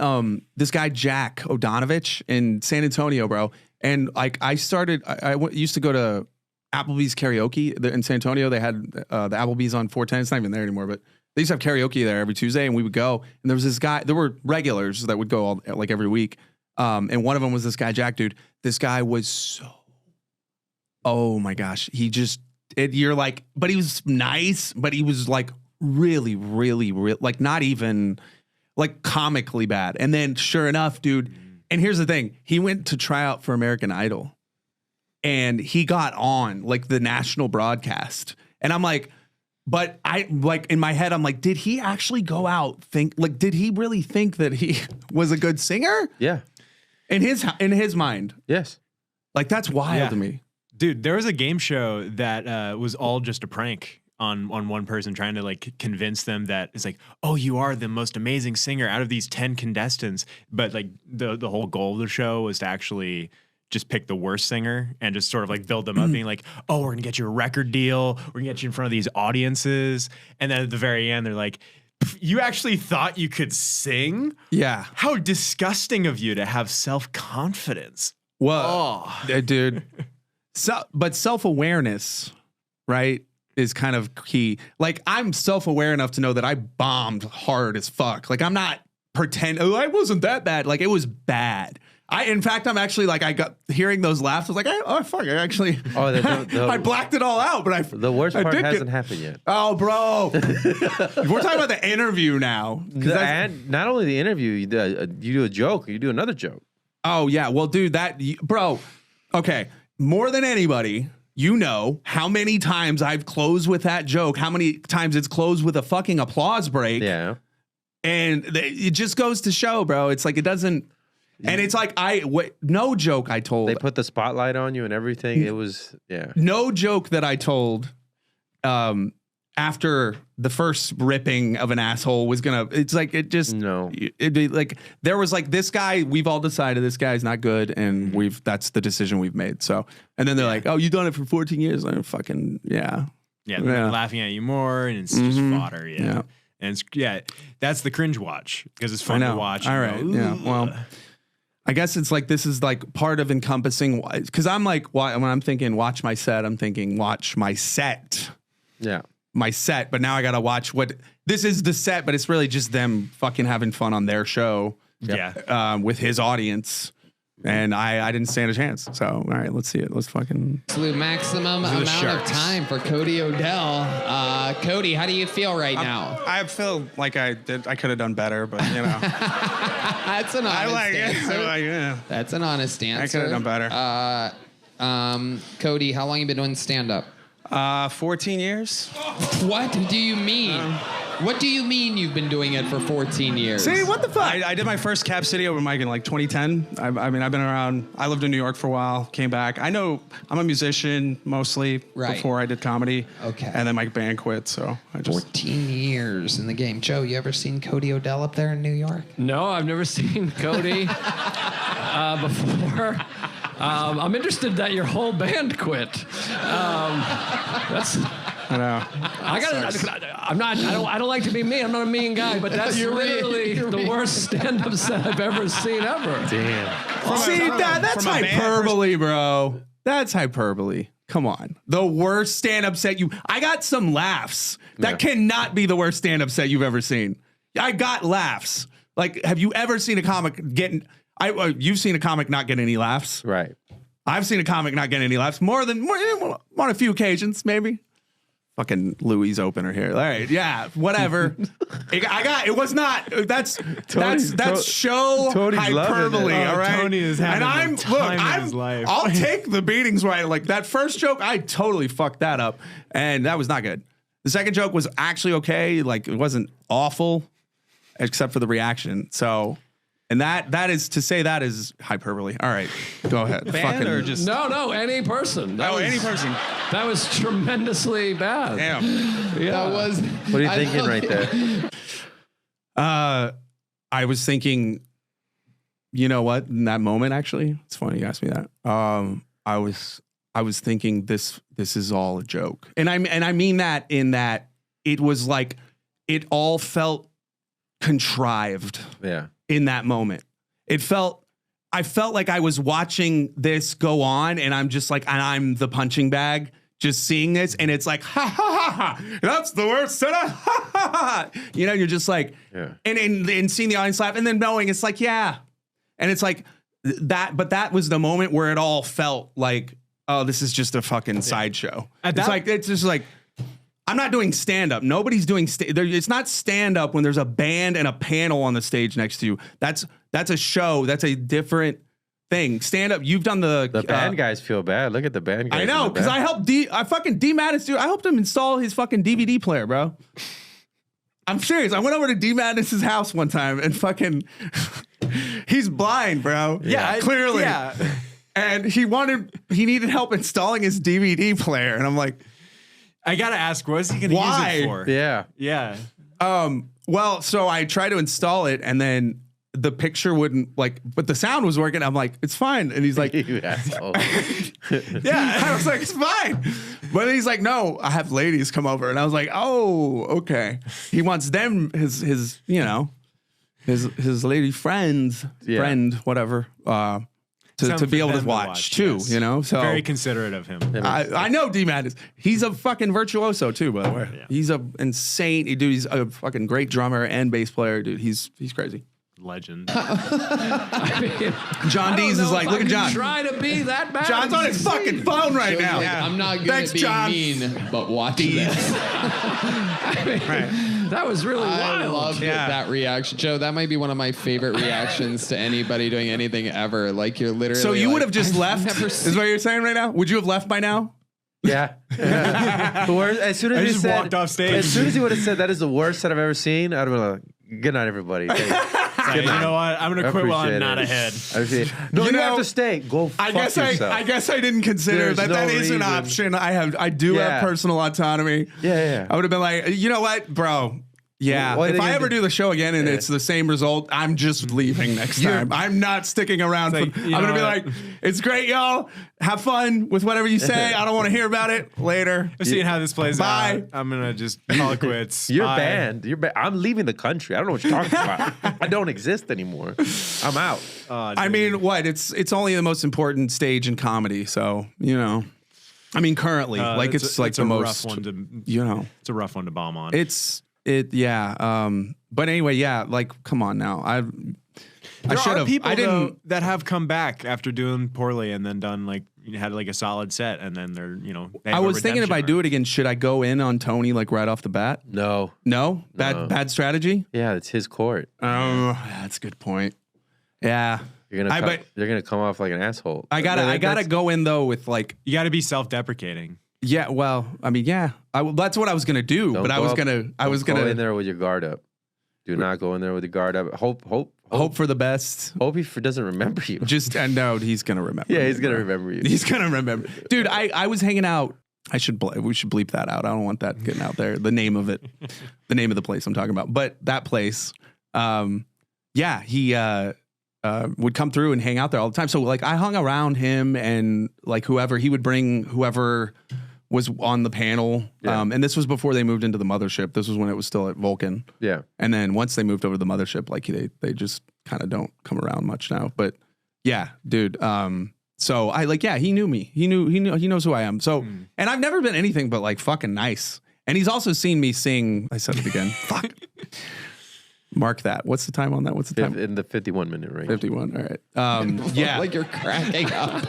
this guy, Jack O'Donovich in San Antonio, bro. And like I used to go to Applebee's karaoke in San Antonio. They had the Applebee's on 410. It's not even there anymore, but they used to have karaoke there every Tuesday, and we would go. And there was this guy. There were regulars that would go like every week. And one of them was this guy, Jack, dude. This guy was so. Oh my gosh, you're like, but he was nice, but he was like really, really, like not even like comically bad. And then sure enough, dude. And here's the thing. He went to try out for American Idol and he got on like the national broadcast. And I'm like, but I like in my head, I'm like, did he actually go out did he really think that he was a good singer? Yeah. In his mind. Yes. Like that's wild to me. Dude, there was a game show that was all just a prank on one person, trying to like convince them that it's like, oh, you are the most amazing singer out of these 10 contestants. But like the whole goal of the show was to actually just pick the worst singer and just sort of like build them up, being like, oh, we're gonna get you a record deal, we're gonna get you in front of these audiences. And then at the very end, they're like, you actually thought you could sing? Yeah. How disgusting of you to have self-confidence. Well, dude. But self-awareness, right, is kind of key. Like, I'm self-aware enough to know that I bombed hard as fuck. Like, I'm not I wasn't that bad. Like, it was bad. In fact, I'm actually like, I got hearing those laughs. I was like, oh fuck, I actually, I blacked it all out. But the worst part hasn't happened yet. Oh, bro, we're talking about the interview now. And not only the interview, you do a joke, you do another joke. Oh yeah, well, dude, bro. Okay, more than anybody, you know how many times I've closed with that joke. How many times it's closed with a fucking applause break. Yeah, and it just goes to show, bro. It's like it doesn't. And it's like no joke I told. They put the spotlight on you and everything. It was no joke that I told after the first ripping of an asshole was gonna. It's like it just no. It'd be like there was like this guy. We've all decided this guy's not good, and that's the decision we've made. So and then they're like, oh, you've done it for 14 years. I'm fucking yeah. They're laughing at you more, and it's just fodder. Yeah. And that's the cringe watch because it's fun to watch. All right. Yeah. Well. I guess it's like this is like part of encompassing, because I'm like, when I'm thinking watch my set, I'm thinking watch my set. Yeah. My set. But now I got to watch this is the set, but it's really just them fucking having fun on their show. Yeah. With his audience. And I didn't stand a chance. So, all right, let's see it. Let's fucking... Absolute maximum amount of time for Cody Odell. Cody, how do you feel right now? I feel like I could have done better, but you know. That's an honest answer. That's an honest answer. I could have done better. Cody, how long you been doing stand-up? 14 years. What do you mean? What do you mean you've been doing it for 14 years? See, what the fuck? I did my first Cap City open mic in like 2010. I mean, I've been around. I lived in New York for a while, came back. I know I'm a musician mostly before I did comedy. Okay. And then my band quit, so I just... 14 years in the game. Joe, you ever seen Cody Odell up there in New York? No, I've never seen Cody before. I'm interested that your whole band quit. That's... I know. I don't like to be mean. I'm not a mean guy, but that's literally the worst stand-up set I've ever seen ever. Damn. See, that's hyperbole, bro. That's hyperbole. Come on. The worst stand-up set I got some laughs. That cannot be the worst stand-up set you've ever seen. I got laughs. Like, have you ever seen a comic you've seen a comic not get any laughs? Right. I've seen a comic not get any laughs more on a few occasions, maybe. Fucking Louis opener here. All right, yeah, whatever. It was not. That's show Tony's hyperbole. All right, Tony is having in his life. I'll take the beatings right. Like that first joke, I totally fucked that up, and that was not good. The second joke was actually okay. Like it wasn't awful, except for the reaction. So. And that is hyperbole. All right, go ahead. Band or just no, any person. any person. That was tremendously bad. Damn. Yeah. That was. What are you thinking right there? I was thinking, you know what? In that moment, actually, it's funny you asked me that. I was thinking this is all a joke, and I mean that in that it was like it all felt contrived. Yeah. In that moment, I felt like I was watching this go on, and I'm just like, and I'm the punching bag, just seeing this, and it's like, ha ha ha ha, that's the worst set of ha ha ha. You know, you're just like, and seeing the audience laugh, and then knowing it's like, yeah, and it's like that, but that was the moment where it all felt like, oh, this is just a fucking sideshow. It's just like. I'm not doing stand-up. Nobody's doing it's not stand-up when there's a band and a panel on the stage next to you. That's a show. That's a different thing. Stand-up, you've done the band guys feel bad. Look at the band guys. I know, because I helped fucking D Madness, dude. I helped him install his fucking DVD player, bro. I'm serious. I went over to D Madness's house one time and fucking he's blind, bro. Yeah, clearly. Yeah. And he needed help installing his DVD player. And I'm like, I gotta ask, what is he gonna use it for? Yeah. Yeah. Well, so I tried to install it, and then the picture wouldn't but the sound was working. I'm like, it's fine, and he's like, You asshole. yeah. I was like, it's fine, but he's like, no, I have ladies come over, and I was like, oh, okay. He wants them, his lady friend, whatever. To be able to watch too, yes. you know. So very considerate of him. I know D-Man is. He's a fucking virtuoso too, by the way. Yeah. He's a insane dude. He's a fucking great drummer and bass player, dude. He's crazy. Legend. I mean, John Dees is like, look at John. Try to be that bad. John's on his fucking phone right now. Like, I'm not good at being mean, but watch this. I mean, that was really wild. I love that reaction. Joe, that might be one of my favorite reactions to anybody doing anything ever. Like you're literally. So you would have just left? Is what you're saying right now? Would you have left by now? Yeah. As soon as he said, walked off stage. As soon as he would have said that is the worst set I've ever seen, I'd have been like, good night, everybody. You know what? I'm gonna quit while I'm not ahead. No, you have to stay. Go fuck yourself. I guess I didn't consider that is an option. I do have personal autonomy. Yeah. I would have been like, you know what, bro? Yeah. If I ever do the show again and it's the same result, I'm just leaving next time. I'm not sticking around. Like, I'm gonna be like, it's great, y'all. Have fun with whatever you say. I don't want to hear about it later. I'm seeing how this plays Bye. out. I'm gonna just call it quits. You're banned. I'm leaving the country. I don't know what you're talking about. I don't exist anymore. I'm out. I mean, what? It's only the most important stage in comedy. So, you know. I mean, currently, it's like the most, you know. It's a rough one to bomb on. Yeah. But anyway, yeah, like, come on now. There should are have. people I didn't. though, that have come back after doing poorly and then done like had like a solid set and then they're they I have a was thinking if I redemption do arc. it again, should I go in on Tony like right off the bat? No. No, No. bad strategy. Yeah, it's his court. Oh, that's a good point. Yeah, You're gonna come off like an asshole. I gotta go in though with like, You got to be self-deprecating. yeah. Well, I mean, yeah, that's what I was gonna do, Don't but I go was up- gonna go in there with your guard up. Do not go in there with your guard up. hope for the best. Hope he doesn't remember you. Just no, he's gonna remember. Yeah, me, he's gonna bro. remember you. He's gonna remember, dude. I was hanging out. We should bleep that out. I don't want that getting out there. The name of it, the name of the place I'm talking about. But that place, yeah, he would come through and hang out there all the time. So like I hung around him and like he would bring whoever was on the panel. Yeah. And this was before they moved into the mothership. This was when it was still at Vulcan. Yeah. And then once they moved over to the mothership, like they just kind of don't come around much now. But yeah, dude. So I like, yeah, he knew me. He knows who I am. So, and I've never been anything but like fucking nice. And he's also seen me sing. I said it again. Fuck. Mark that. What's the time on that? What's the time? In the 51-minute range. 51. All right. Yeah. Like you're cracking up.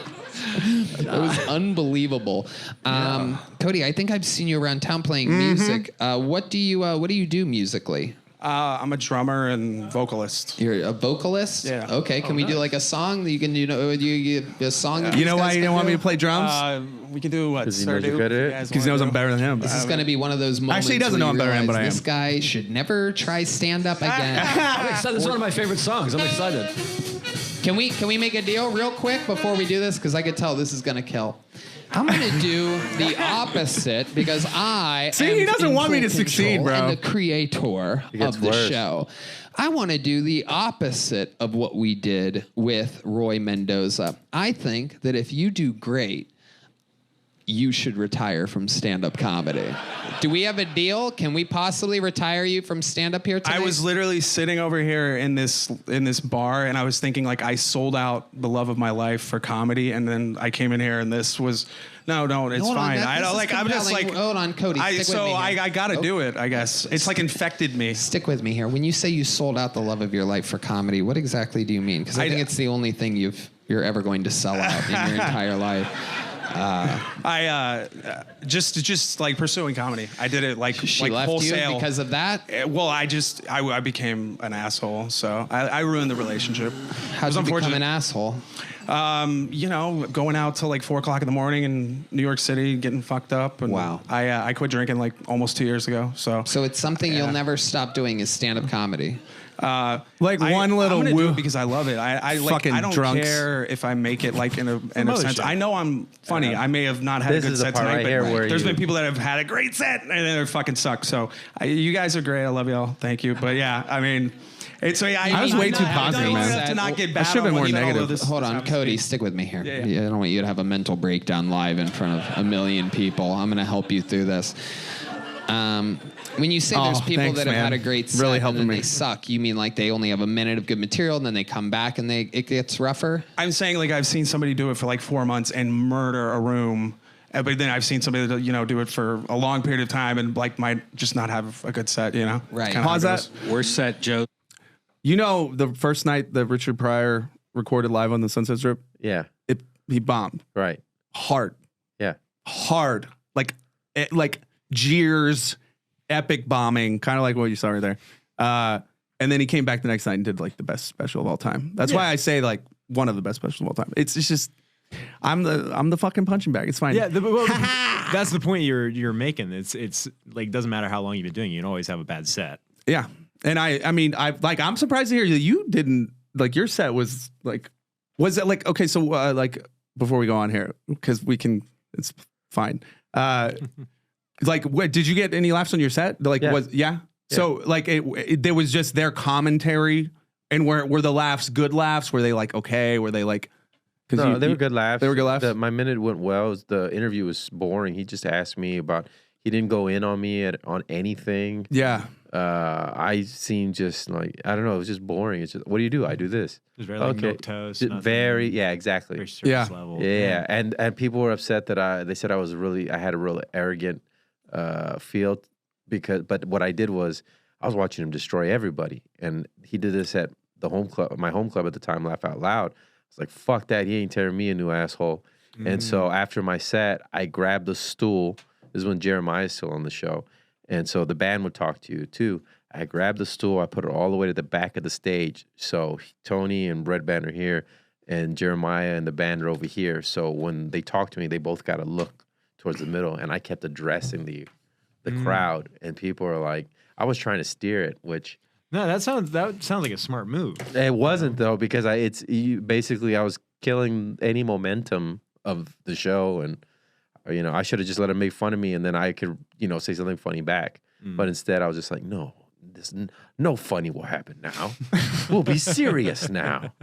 That was unbelievable. Cody, I think I've seen you around town playing music. What do you do musically? I'm a drummer and vocalist. You're a vocalist? Yeah. Okay. Can we do like a song that you can a song? that You these know why guys you can don't want me do? to play drums? We can do what? 'Cause he knows Sir you're do? good at it? You guys Because he knows wanna I'm do? better than him. This is going to be one of those moments. Actually, he doesn't know where I'm you better than him, but I realize am. This guy should never try stand up again. I'm excited. This is one of my favorite songs. I'm excited. Can we make a deal real quick before we do this? Because I could tell this is going to kill. I'm going to do the opposite because I See, am he doesn't in want me full to succeed, control bro. and the creator gets of the worse. show. I want to do the opposite of what we did with Roy Mendoza. I think that if you do great, you should retire from stand-up comedy. Do we have a deal? Can we possibly retire you from stand-up here tonight? I was literally sitting over here in this bar, and I was thinking like I sold out the love of my life for comedy, and then I came in here, and this was it's Hold on, fine. that- I this don't is like. I'm just compelling. like. Hold on, Cody. Stick with me here. I gotta do it. I guess it's like infected me. Stick with me here. When you say you sold out the love of your life for comedy, what exactly do you mean? Because I think it's the only thing you're ever going to sell out in your entire life. I just like pursuing comedy. I did it like She like left wholesale. you because of that. Well, I became an asshole, so I ruined the relationship. How'd you become an asshole? Going out till like 4 o'clock in the morning in New York City, getting fucked up. And Wow. I quit drinking like almost 2 years ago. So It's something you'll never stop doing is stand-up comedy. Like one little I'm gonna do woo. it because I love it. I Fucking I don't drunks. care if I make it like in a other sense. shit. I know I'm funny. I may have not had This a good is the set part tonight, right but here where there's you- been people that have had a great set and then they fucking suck. So you guys are great. I love y'all. Thank you. But yeah, I mean, it's I was way too positive, man. Enough to not get I bad. should've been on more you know, negative. this Hold on, happens to Cody, me. stick with me here. Yeah. I don't want you to have a mental breakdown live in front of a million people. I'm going to help you through this. When you say there's people thanks, that have man. had a great set Really and helping then me. they suck, you mean like they only have a minute of good material and then they come back and it gets rougher? I'm saying like I've seen somebody do it for like 4 months and murder a room. But then I've seen somebody do it for a long period of time and like might just not have a good set. Right. Kinda Pause how it that. goes. Worst set, Joe. You know, the first night that Richard Pryor recorded live on the Sunset Strip, Yeah. he bombed Right. hard, Yeah. hard, like jeers, epic bombing, kind of like what you saw right there. And then he came back the next night and did like the best special of all time. That's why I say like one of the best specials of all time. It's just I'm the fucking punching bag. It's fine. Yeah, that's the point you're making. It's like doesn't matter how long you've been doing it, you can always have a bad set. Yeah. And I mean, I'm surprised to hear that you didn't like your set was it like, okay, so like before we go on here, because it's fine. Like, what, did you get any laughs on your set? Like, Yeah. So like there was just their commentary and were the laughs good laughs? Were they like, okay? Were they like, No, they were good laughs. They were good laughs? My minute went well. The interview was boring. He just asked me about, he didn't go in on me on anything. Yeah. I seemed just like, I don't know, it was just boring. It's just, what do you do? I do this. It was very like milquetoast. Just nothing very, yeah, exactly. very surface Yeah. level. Yeah, and people were upset that they said I had a real arrogant feel but what I did was I was watching him destroy everybody, and he did this at the home club, my home club at the time, Laugh Out Loud. I was like, fuck that. He ain't tearing me a new asshole. And so after my set, I grabbed the stool. This is when Jeremiah's still on the show. And so the band would talk to you too. I grabbed the stool. I put it all the way to the back of the stage. So Tony and Red Band are here, and Jeremiah and the band are over here. So when they talk to me, they both got to look towards the middle. And I kept addressing the crowd. And people are like, I was trying to steer it, which... No, that sounds like a smart move. It wasn't, though, because basically I was killing any momentum of the show, and I should have just let him make fun of me, and then I could say something funny back. But instead, I was just like, no, no funny will happen now. We'll be serious now.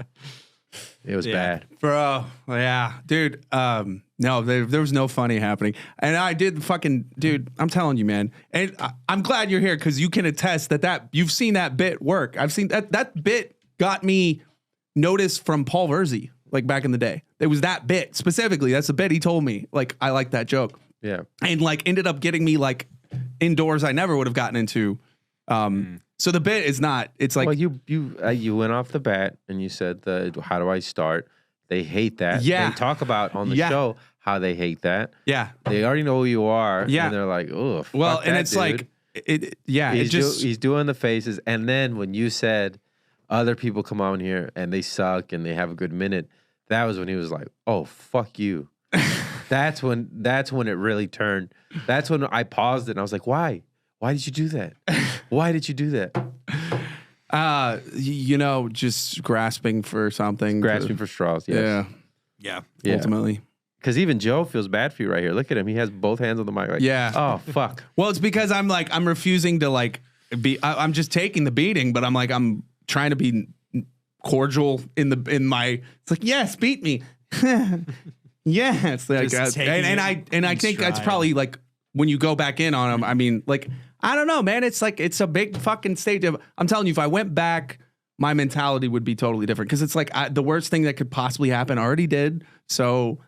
It was bad, bro. Yeah, dude. No, there was no funny happening, and I did fucking dude. I'm telling you, man, and I'm glad you're here because you can attest that you've seen that bit work. I've seen that bit got me noticed from Paul Verzi. Like back in the day, it was that bit specifically. That's the bit he told me. Like, I like that joke. Yeah. And like ended up getting me like indoors I never would have gotten into. So the bit is not, it's like. Well, you went off the bat and you said, how do I start? They hate that. Yeah. They talk about on the show how they hate that. Yeah. They already know who you are. Yeah. And they're like, oh, well, and that, it's dude. like, he's doing the faces. And then when you said other people come on here and they suck and they have a good minute, that was when he was like, "Oh, fuck you." That's when it really turned. That's when I paused it and I was like, "Why? Why did you do that? Why did you do that?" Just grasping for something. Grasping for straws. Yes. Yeah. Yeah. Ultimately. Because even Joe feels bad for you right here. Look at him. He has both hands on the mic. Like, yeah. Oh, fuck. Well, it's because I'm refusing to I'm just taking the beating, but I'm trying to be cordial in my. It's like, yes, beat me. Yes, like, and I think that's probably like when you go back in on him. I mean, like, I don't know, man. It's like it's a big fucking stage. I'm telling you, if I went back, my mentality would be totally different because it's like the worst thing that could possibly happen already did. So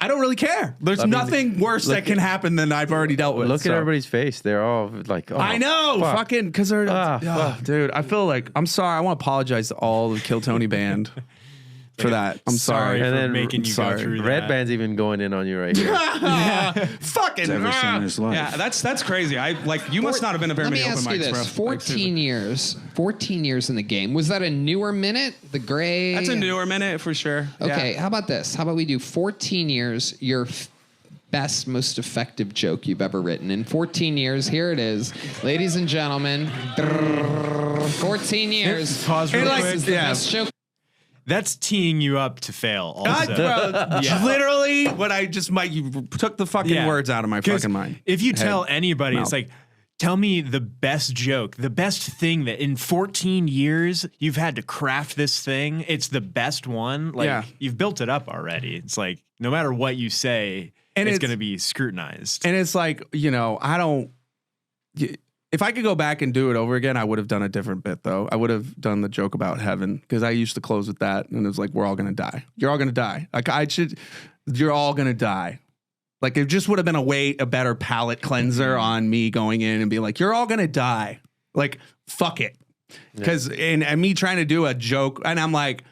I don't really care. There's nothing worse that can happen than I've already dealt with. Look at everybody's face. They're all like, oh, I know, fuck. fucking, because they're, dude, I feel like, I'm sorry. I want to apologize to all the Kill Tony band for that. I'm sorry. For And then making you go through that. Red Band's even going in on you right here. Fucking. Ever seen in his life. Yeah, that's crazy. You must not have been a very Let many me open ask you mics, this: bro. 14 years in the game. Was that a newer minute? The gray. That's a newer minute for sure. Okay, Yeah. how about this? How about we do 14 years? Your best, most effective joke you've ever written in 14 years. Here it is, ladies and gentlemen. 14 years. Pause real And, quick. This is the best joke. That's teeing you up to fail. Also. Literally, what I just you took the fucking words out of my 'Cause fucking mind. If you tell anybody, mouth. it's like, tell me the best joke, the best thing that in 14 years you've had to craft this thing. It's the best one. Like you've built it up already. It's like no matter what you say, it's going to be scrutinized. And it's like, I don't. If I could go back and do it over again, I would have done a different bit, though. I would have done the joke about heaven because I used to close with that, and it was like, we're all gonna die. You're all gonna die. Like you're all gonna die. Like it just would have been a better palate cleanser on me going in and be like, you're all gonna die. Like fuck it, because and me trying to do a joke, and I'm like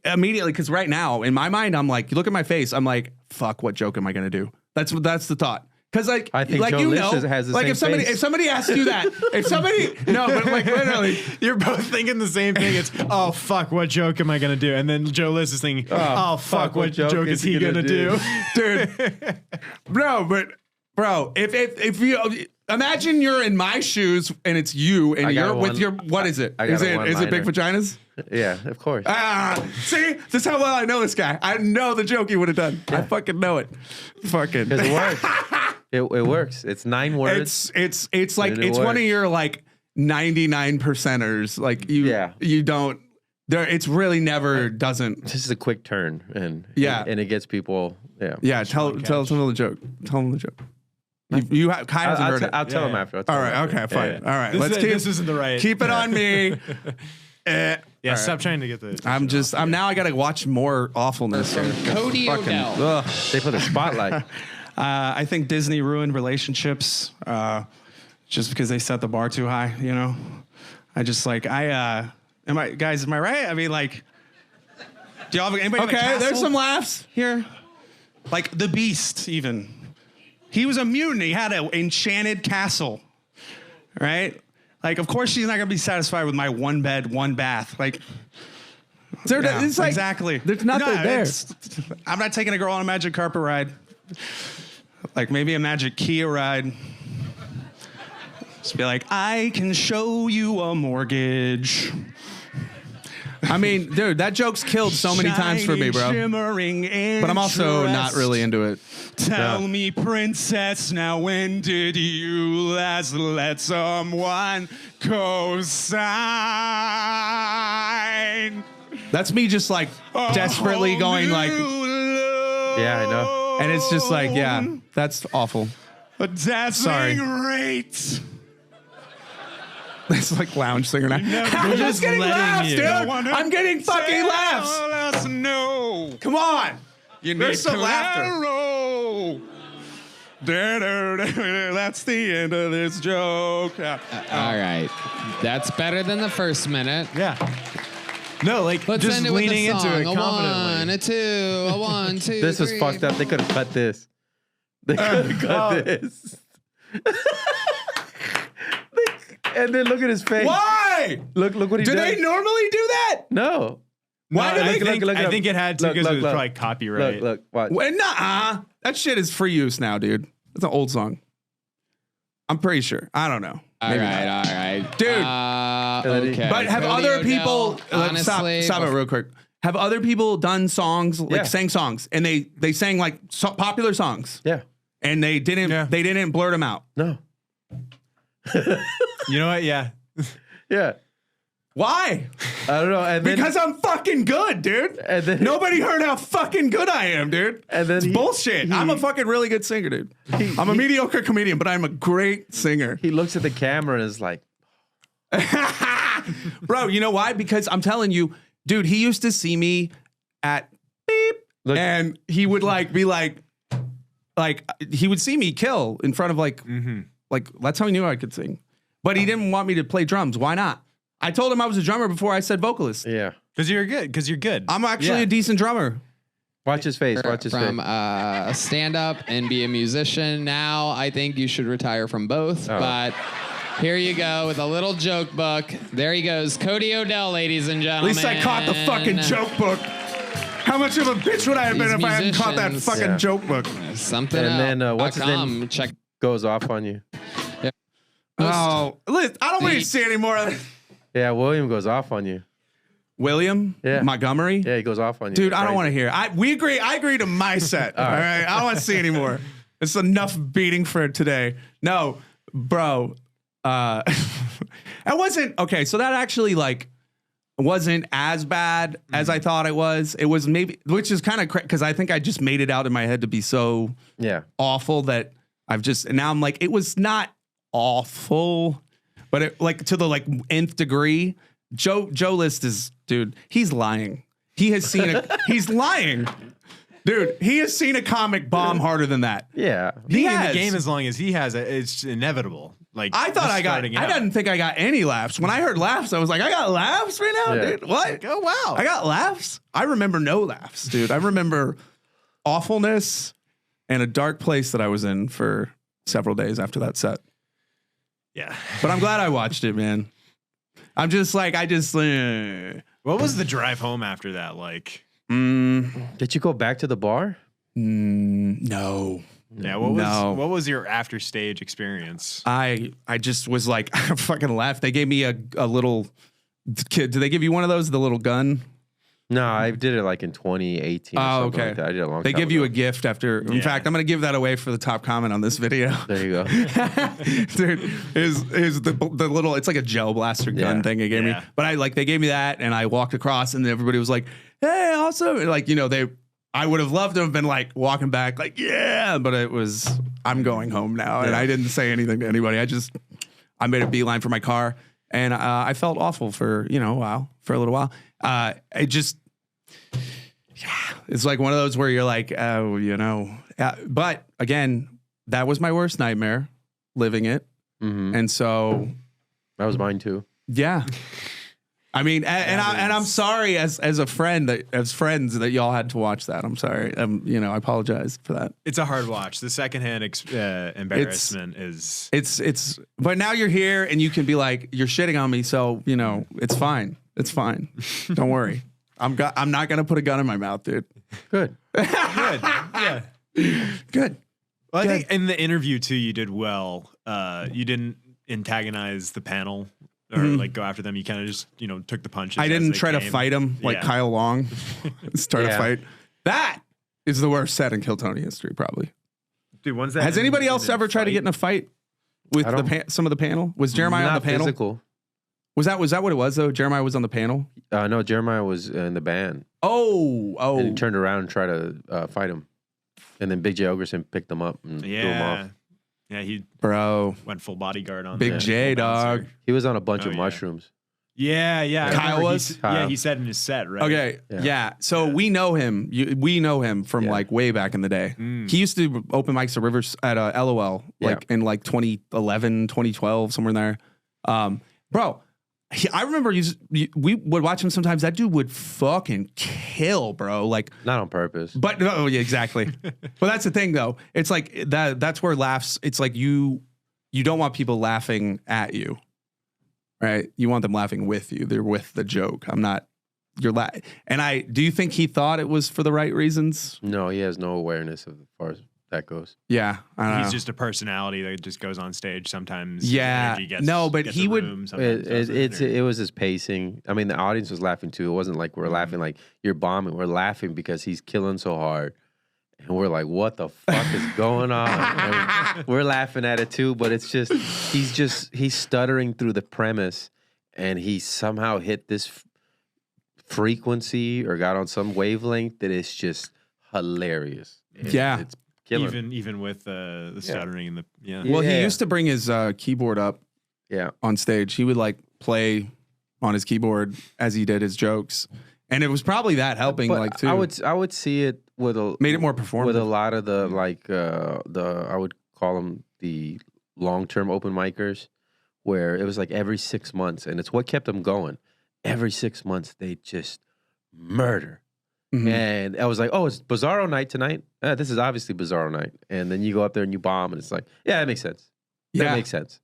immediately because right now in my mind I'm like, you look at my face, I'm like, fuck, what joke am I gonna do? That's the thought. Because I think Joe List has the like same if somebody asks you that, but like literally, You're both thinking the same thing. It's, oh, fuck, what joke am I going to do? And then Joe List is thinking, oh, fuck, what joke is he going to do? Dude, bro, if you imagine you're in my shoes and it's you and you're with your, what is it? Is it big vaginas? Yeah, of course. See, this is how well I know this guy. I know the joke he would have done. Yeah. I fucking know it. Fucking. Because it works. It works. It's 9 words. It's like it's one of your like 99 percenters. Like you don't. There, it's really never doesn't. This is a quick turn, and it gets people. Yeah. Tell them the joke. Tell them the joke. Kai hasn't heard it. I'll tell him after. All right. Okay. Fine. All right. This isn't the right. Keep it on me. Yeah, stop trying to get the. I'm now. I gotta watch more awfulness. Cody Odell. They put a spotlight. I think Disney ruined relationships just because they set the bar too high. I just like Am I right? I mean, like, do y'all have anybody? Have a Okay, there's castle? some laughs here. Like the Beast, even. He was a mutant. He had an enchanted castle, right? Like, of course, she's not gonna be satisfied with my 1 bed, 1 bath. Like, yeah, It's like, exactly. There's nothing there. I'm not taking a girl on a magic carpet ride. Like maybe a magic Kia ride. Just be like, I can show you a mortgage. I mean, dude, that joke's killed so many times for me, bro. Shimmering But I'm also not really into it. Tell me, princess, now when did you last let someone co-sign? That's me just like desperately going like, Yeah, I know. and it's just like, yeah, that's awful. A dazzling rate. It's like lounge singer now. I'm just getting laughs, dude. I'm getting fucking laughs. Let us know. Come on. There's some laughter. That's the end of this joke. All right. That's better than the first minute. Yeah. No, like Let's just end it with leaning a song. into it A confidently. 1, a 2, a 1, 2. This was 3. fucked up. They could have cut this. They could have cut this. And then look at his face. Why? Look what he Do did. they normally do that? No. Why do I they? think, I think it had to because it was probably copyright. Look, watch. Well, nah, that shit is free use now, dude. It's an old song. I'm pretty sure. I don't know. All right. Dude. Okay. But have Cody other Odell, people honestly, stop it real quick? Have other people done songs like sang songs and they sang like popular songs Yeah. and they didn't blurt them out? No. You know what? Yeah. Yeah. Why? I don't know. And then, Because I'm fucking good, dude. And then- Nobody heard how fucking good I am, dude. And then it's bullshit. I'm a fucking really good singer, dude. I'm a mediocre comedian, but I'm a great singer. he looks at the camera and is like, Bro, you know why? Because I'm telling you, dude, he used to see me at beep, Look- and he would like be like he would see me kill in front of like that's how he knew I could sing. But he didn't want me to play drums. Why not? I told him I was a drummer before I said vocalist. yeah. Because you're good. I'm actually a decent drummer. Watch his face. Watch his from face. stand up and be a musician. Now I think you should retire from both. Oh. But here you go with a little joke book. There he goes, Cody Odell, ladies and At gentlemen. least I caught the fucking joke book. How much of a bitch would I have been These if I hadn't caught that musicians. fucking joke book? Something And then, else. what's his name? Check. Goes off on you. Oh, listen, I don't want to see any more of this. Yeah, William goes off on you. William Montgomery. Yeah, he goes off on you. Dude, I don't want to hear. I agree to my set. All right. I don't want to see anymore. It's enough beating for today. No, bro. It wasn't okay. So that actually like wasn't as bad as I thought it was. It was maybe, which is kind of because I think I just made it out in my head to be so awful that I've just, and now I'm like, it was not awful, but it like to the like nth degree. Joe List is, dude, he's lying. He has seen he's lying. Dude, he has seen a comic bomb harder than that. Yeah. Being in the game as long as he has, it's inevitable. Like I thought I didn't think I got any laughs. When I heard laughs, I was like, I got laughs right now, dude. What? Like, oh wow. I got laughs. I remember no laughs, dude. I remember awfulness and a dark place that I was in for several days after that set. Yeah. But I'm glad I watched it, man. I'm just like, What was the drive home after that like? Did you go back to the bar? No. Yeah, what was your after stage experience? I just was like, I fucking left. They gave me a little kid. Did they give you one of those? The little gun? No, I did it like in 2018 or Oh, something okay. like that. I did it a long They time give you ago. a gift after. In fact, I'm going to give that away for the top comment on this video. There you go. Dude, is the little, it's like a gel blaster gun thing they gave me. But they gave me that and I walked across and everybody was like, hey, awesome. And like, you know, I would have loved to have been like walking back, like, yeah, but it was, I'm going home now. And I didn't say anything to anybody. I made a beeline for my car and I felt awful for, you know, for a little while. It's like one of those where you're like, oh, you know, but again, that was my worst nightmare, living it. Mm-hmm. And so That was mine too. yeah. I mean, and I'm sorry as a friend as friends that y'all had to watch that. I'm sorry. I apologize for that. It's a hard watch. The secondhand embarrassment is. It's. But now you're here and you can be like, you're shitting on me, so it's fine. It's fine. Don't worry. I'm not gonna put a gun in my mouth, dude. Good. Good. Yeah. Good. Well, I think in the interview too, you did well. You didn't antagonize the panel or like go after them. You kind of just took the punches. I didn't try to fight him like Kyle Long. Start a fight. That is the worst set in Kill Tony history, probably. Dude, when's that? Has anybody else ever tried to get in a fight with some of the panel? Was Jeremiah on the panel? Physical. Was that what it was though? Jeremiah was on the panel. No, Jeremiah was in the band. Oh. And he turned around and tried to fight him, and then Big J Ogerson picked him up and threw him off. Yeah, he went full bodyguard on Big J, dog. He was on a bunch of mushrooms. Yeah. Kyle was? Yeah, he said in his set, right? Okay, yeah. So we know him. We know him from like way back in the day. He used to open mics at Rivers at LOL, like in like 2011, 2012, somewhere in there. Bro, I remember we would watch him sometimes. That dude would fucking kill, bro. Like not on purpose. But yeah, exactly. But that's the thing though. It's like that's where laughs, it's like you don't want people laughing at you. Right? You want them laughing with you. They're with the joke. Do you think he thought it was for the right reasons? No, he has no awareness of as far as that goes. Yeah. He's just a personality that just goes on stage sometimes. Yeah. But he would. It was his pacing. I mean, the audience was laughing too. It wasn't like we're laughing like you're bombing. We're laughing because he's killing so hard. And we're like, what the fuck is going on? And we're laughing at it too, but it's just, he's stuttering through the premise and he somehow hit this frequency or got on some wavelength that is just hilarious. It's killing. Even with the stuttering and the Well, he used to bring his keyboard up on stage. He would like play on his keyboard as he did his jokes. And it was probably that helping too. I would see it with made it more performative. With a lot of the I would call them the long-term open micers, where it was like every 6 months, and it's what kept them going. Every 6 months, they just murder. Mm-hmm. And I was like, oh, it's Bizarro night tonight. This is obviously Bizarro night. And then you go up there and you bomb, and it's like, yeah, that makes sense. That makes sense.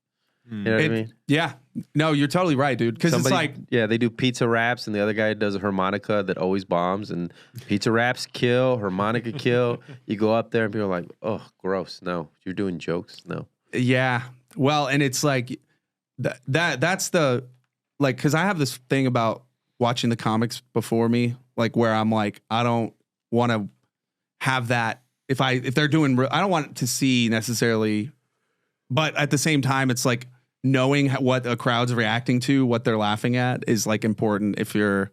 You know what I mean? Yeah. No, you're totally right, dude. Because it's like... Yeah, they do pizza raps, and the other guy does a harmonica that always bombs, and pizza raps kill, harmonica kill. You go up there, and people are like, oh, gross. No. You're doing jokes? No. Yeah. Well, and it's like... That's the... Like, because I have this thing about watching the comics before me, like, where I'm like, I don't want to have that... If they're doing... I don't want to see necessarily... But at the same time, it's like... knowing what a crowd's reacting to, what they're laughing at is like important if you're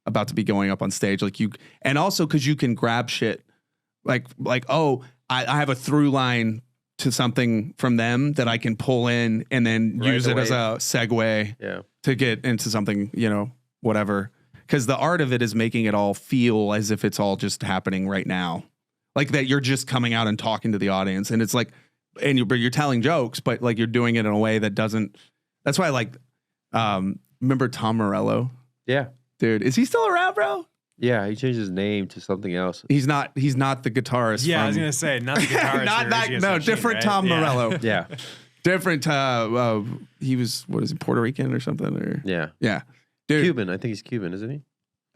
about to be going up on stage. Like and also because you can grab shit like, oh, I have a through line to something from them that I can pull in and then use it as a segue to get into something, whatever. Because the art of it is making it all feel as if it's all just happening right now. Like that you're just coming out and talking to the audience. And it's like, and you're telling jokes, but like you're doing it in a way that doesn't. That's why I like. Remember Tom Morello? Yeah, dude, is he still around, bro? Yeah, he changed his name to something else. He's not the guitarist. Yeah, I was gonna say not the guitarist. not that. No, different right? Tom Morello. Yeah, different. He was Puerto Rican or something? Or yeah, dude, Cuban. I think he's Cuban, isn't he?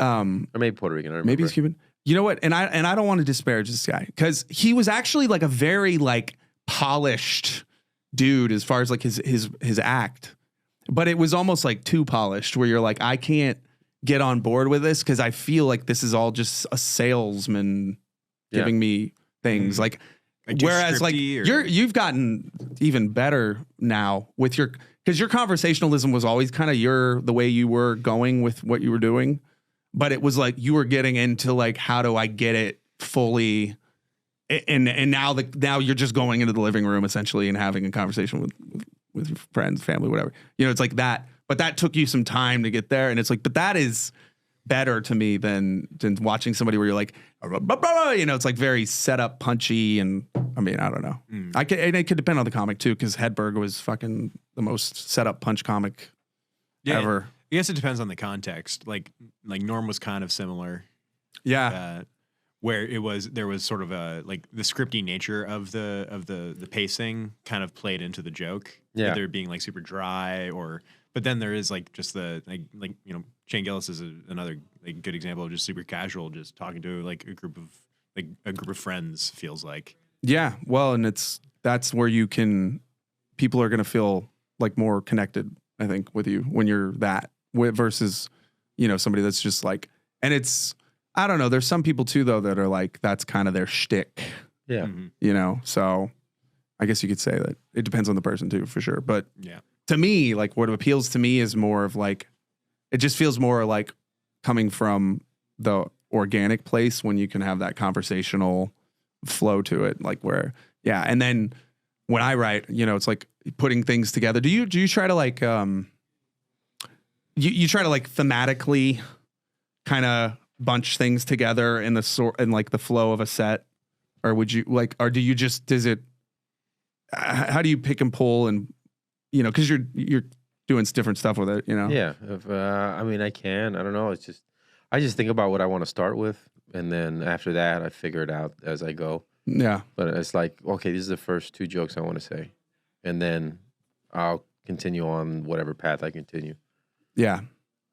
Or maybe Puerto Rican. I don't remember. Maybe he's Cuban. You know what? And I don't want to disparage this guy because he was actually like a very like polished dude as far as like his act, but it was almost like too polished where you're like, I can't get on board with this because I feel like this is all just a salesman giving me things like whereas like you've gotten even better now with because your conversationalism was always kind of the way you were going with what you were doing, but it was like you were getting into like, how do I get it fully. And now you're just going into the living room essentially and having a conversation with your friends, family, whatever. It's like that. But that took you some time to get there. And it's like, but that is better to me than watching somebody where you're like, it's like very set up, punchy. And I mean, I don't know. And it could depend on the comic too, because Hedberg was fucking the most set up punch comic ever. I guess it depends on the context. Like Norm was kind of similar. Yeah. Where there was sort of a like the scripty nature of the pacing kind of played into the joke. Yeah. Either being like super dry but then there is like just the like Shane Gillis is another like good example of just super casual, just talking to like a group of friends feels like. Yeah. Well, and that's where people are going to feel like more connected, I think, with you when you're versus, somebody that's just like, and it's, I don't know. There's some people too, though, that are like, that's kind of their shtick. Yeah. So I guess you could say that it depends on the person too, for sure. But yeah, to me, like what appeals to me is more of like, it just feels more like coming from the organic place when you can have that conversational flow to it. Like where, yeah. And then when I write, it's like putting things together. Do you try to like, you try to like thematically kind of bunch things together in like the flow of a set, or would you like, or do you just, how do you pick and pull and, cause you're doing different stuff with it, Yeah. I mean, I don't know. It's just, I just think about what I want to start with. And then after that, I figure it out as I go. Yeah. But it's like, okay, these are the first 2 jokes I want to say. And then I'll continue on whatever path I continue. Yeah.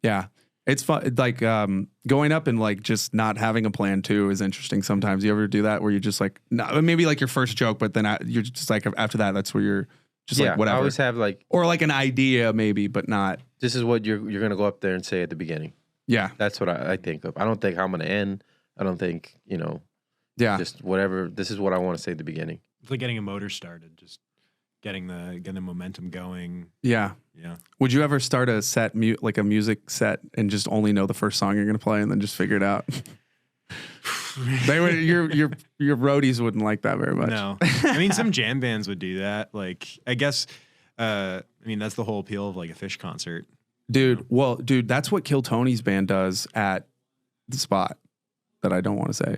Yeah. It's fun. Like going up and like just not having a plan too is interesting sometimes. You ever do that where you just like, maybe like your first joke, but then you're just like, after that, that's where you're just like, whatever. I always have like, or like an idea maybe, but not. This is what you're going to go up there and say at the beginning. Yeah. That's what I think of. I don't think how I'm going to end. I don't think, yeah, just whatever. This is what I want to say at the beginning. It's like getting a motor started, just getting the momentum going. Yeah. Yeah. Would you ever start a set, like a music set, and just only know the first song you're going to play and then just figure it out? They would, your roadies wouldn't like that very much. No. I mean, some jam bands would do that. Like, I guess, that's the whole appeal of like a Fish concert. Dude, well, that's what Kill Tony's band does at the spot that I don't want to say.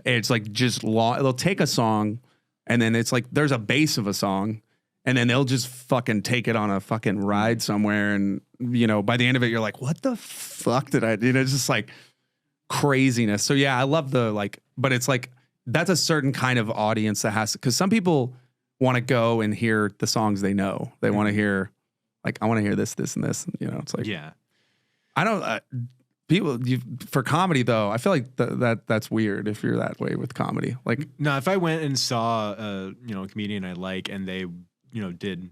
It's like just long. They'll take a song, and then it's like there's a base of a song, and then they'll just fucking take it on a fucking ride somewhere, and by the end of it, you're like, what the fuck did I do? It's just like craziness. So yeah, I love but it's like that's a certain kind of audience that has, because some people want to go and hear the songs they know. They want to hear, like, I want to hear this, and this. It's like, yeah. I don't. For comedy though, I feel like that's weird if you're that way with comedy. Like, no, if I went and saw a comedian I like and they did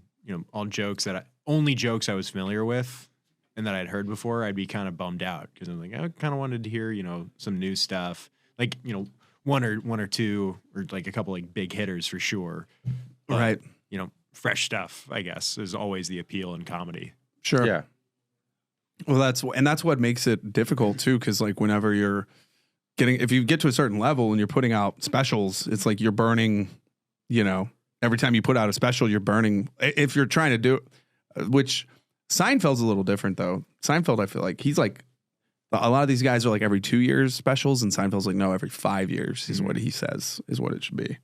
all jokes only jokes I was familiar with and that I'd heard before, I'd be kind of bummed out because I'm like, I kind of wanted to hear some new stuff, like one or two or like a couple like big hitters for sure, but, right? Fresh stuff, I guess, is always the appeal in comedy. Sure. Yeah. Well, that's what makes it difficult too, because like whenever if you get to a certain level and you're putting out specials, it's like you're burning, every time you put out a special, you're burning. If you're trying to do, which Seinfeld's a little different though. Seinfeld, I feel like he's like, a lot of these guys are like every 2 years specials, and Seinfeld's like, no, every 5 years is what he says is what it should be.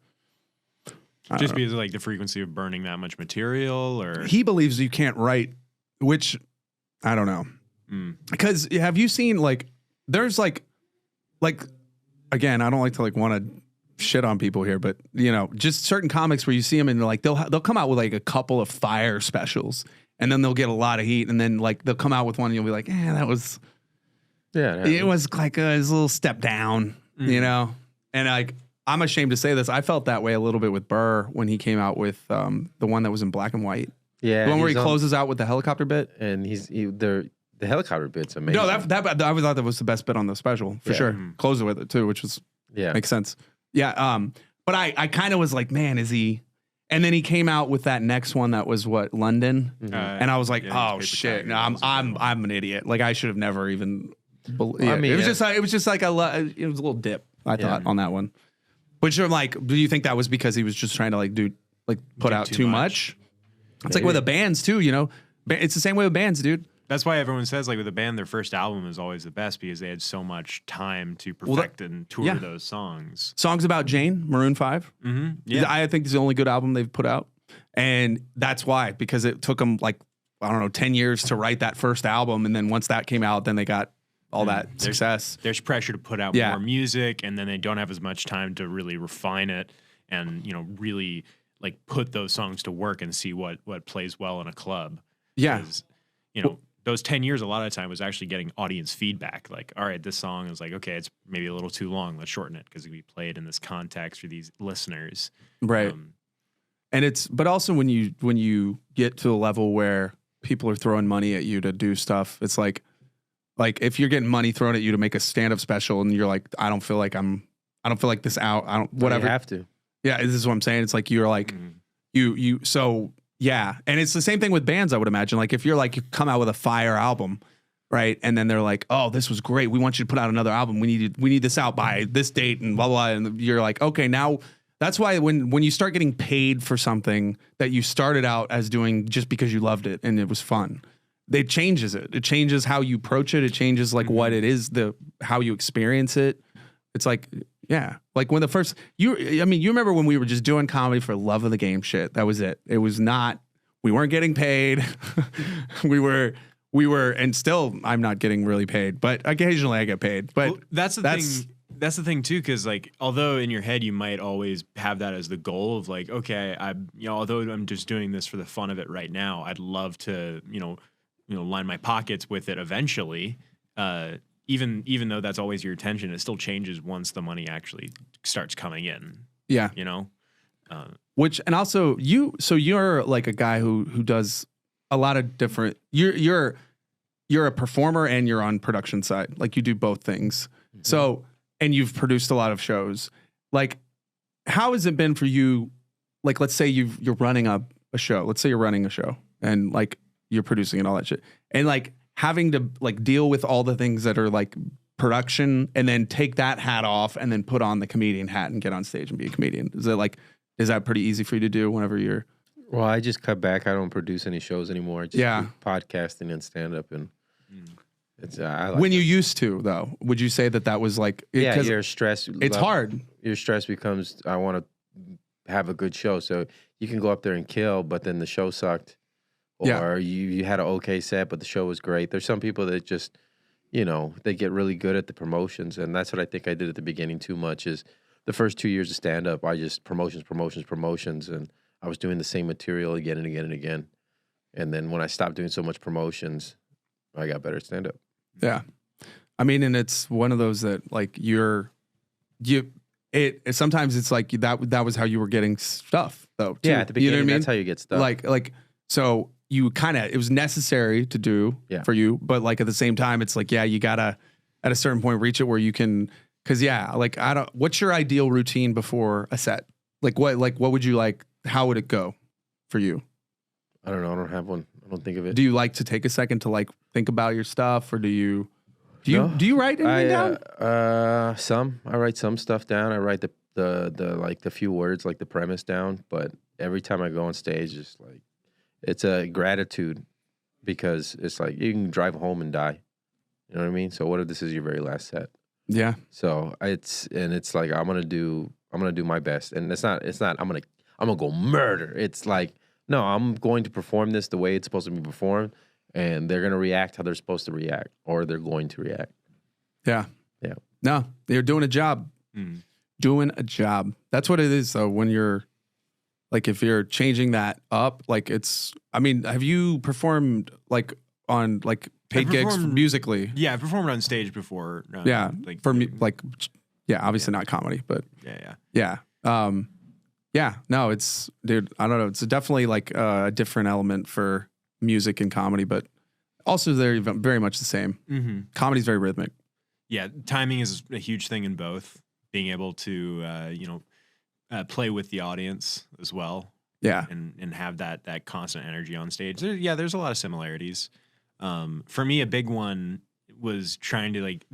Just because of like the frequency of burning that much material, or he believes you can't write, which I don't know. Because have you seen like there's like again, I don't like to like want to shit on people here, but just certain comics where you see them and like they'll come out with like a couple of fire specials, and then they'll get a lot of heat, and then like they'll come out with one and you'll be like, that was it was like a little step down, and like I'm ashamed to say this, I felt that way a little bit with Burr when he came out with the one that was in black and white. Yeah, the one where he closes out with the helicopter bit, and the helicopter bit's amazing. No, that I thought that was the best bit on the special for sure. Close it with it too, which was makes sense. Yeah, but I kind of was like, man, is he? And then he came out with that next one that was what, London, and I was like, oh shit, no, I'm an idiot. Like I should have never even. It was just like it was a little dip. I thought on that one, which I'm like, do you think that was because he was just trying to like put out too much? It's like with the bands too, It's the same way with bands, dude. That's why everyone says like with a band, their first album is always the best because they had so much time to perfect and tour those songs. Songs About Jane, Maroon 5. Mm-hmm. Yeah, I think it's the only good album they've put out, and that's why, because it took them like I don't know, 10 years to write that first album. And then once that came out, then they got all that success. There's pressure to put out more music, and then they don't have as much time to really refine it and, really like put those songs to work and see what plays well in a club. Yeah. Those 10 years, a lot of the time was actually getting audience feedback. Like, all right, this song is like, okay, it's maybe a little too long. Let's shorten it because we play it in this context for these listeners. Right. But also when you get to a level where people are throwing money at you to do stuff, it's like if you're getting money thrown at you to make a stand-up special and you're like, I don't feel like this out. I don't, whatever. You have to. Yeah. This is what I'm saying. It's like, you're like, so yeah. And it's the same thing with bands, I would imagine. Like if you're like, you come out with a fire album, right? And then they're like, oh, this was great. We want you to put out another album. We need this out by this date and blah, blah. And you're like, okay, now that's why when you start getting paid for something that you started out as doing just because you loved it and it was fun, it changes it. It changes how you approach it. It changes like what it is, how you experience it. It's like, yeah. Like when you remember when we were just doing comedy for love of the game shit. That was it. It was not, we weren't getting paid. we were, and still I'm not getting really paid, but occasionally I get paid. But that's the thing too, because like although in your head you might always have that as the goal of like, okay, although I'm just doing this for the fun of it right now, I'd love to line my pockets with it eventually. Even though that's always your intention, it still changes once the money actually starts coming in. Yeah, and also you're like a guy who does a lot of different. You're a performer and you're on production side. Like you do both things. Mm-hmm. So. And you've produced a lot of shows. Like, how has it been for you? Like, let's say you're running a show. Let's say you're running a show and like you're producing and all that shit. And like having to like deal with all the things that are like production and then take that hat off and then put on the comedian hat and get on stage and be a comedian. Is that pretty easy for you to do whenever you're? Well, I just cut back. I don't produce any shows anymore. I just do podcasting and stand up and. When you used to, though, would you say that was like... your stress... It's hard. Your stress becomes, I want to have a good show. So you can go up there and kill, but then the show sucked. Or you had an okay set, but the show was great. There's some people that just, they get really good at the promotions. And that's what I think I did at the beginning too much is the first 2 years of stand-up, I just promotions. And I was doing the same material again and again and again. And then when I stopped doing so much promotions, I got better at stand-up. Yeah. I mean, and it's one of those that like sometimes it's like that was how you were getting stuff though. Too. Yeah. At the beginning, you know what I mean? That's how you get stuff. Like, so you it was necessary to do for you, but like at the same time, it's like, you gotta at a certain point reach it where you can, what's your ideal routine before a set? What would you like? How would it go for you? I don't know. I don't have one. I don't think of it. Do you like to take a second to like think about your stuff, or do you write anything down? I write some stuff down. I write the few words, like the premise down. But every time I go on stage, it's a gratitude because it's like you can drive home and die. You know what I mean? So what if this is your very last set? Yeah. So it's like I'm gonna do my best, and it's not I'm gonna go murder. It's like. No, I'm going to perform this the way it's supposed to be performed, and they're going to react how they're supposed to react, or they're going to react. Yeah. Yeah. No, you're doing a job. Doing a job. That's what it is, though, when you're, like, if you're changing that up, like, have you performed, like, on, like, paid gigs musically? Yeah, I performed on stage before. Obviously not comedy, but. Yeah. Yeah, no, it's, dude, I don't know. It's definitely like a different element for music and comedy, but also they're very much the same. Mm-hmm. Comedy's very rhythmic. Yeah, timing is a huge thing in both. Being able to, play with the audience as well. Yeah. And have that constant energy on stage. There's a lot of similarities. For me, a big one was trying to like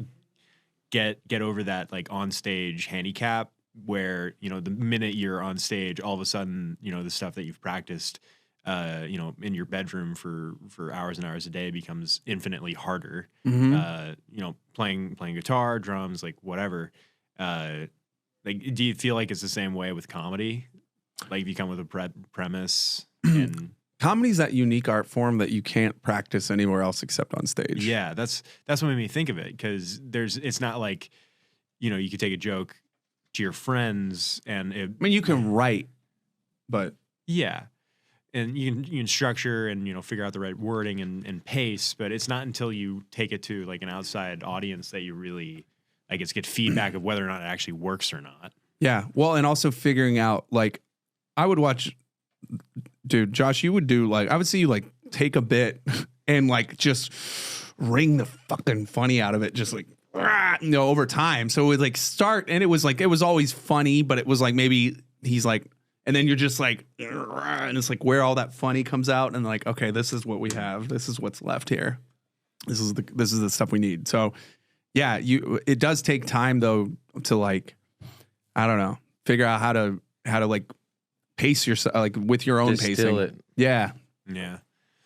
get over that like on stage handicap where, the minute you're on stage, all of a sudden, the stuff that you've practiced, in your bedroom for hours and hours a day becomes infinitely harder. Mm-hmm. Playing guitar, drums, like whatever. Like, do you feel like it's the same way with comedy? Like, if you come with a premise and Comedy's that unique art form that you can't practice anywhere else except on stage. Yeah, that's what made me think of it, because it's not like, you know, you could take a joke to your friends and I mean, you can write, but yeah, and you can structure and, you know, figure out the right wording and pace, but it's not until you take it to like an outside audience that you really, I guess, get feedback of whether or not it actually works or not. yeah. Well, and also figuring out, like, I would watch, dude, Josh, you would do, like, I would see you like take a bit and like just wring the fucking funny out of it, just like, you know, over time. So it would like start, and it was always funny, but it was like maybe he's like, and then you're just like, and it's like where all that funny comes out, and like, okay, this is what we have. This is what's left here. This is the stuff we need. So yeah, it does take time though to like, I don't know, figure out how to like pace yourself, like with your own Distill pacing. it. Yeah, Yeah,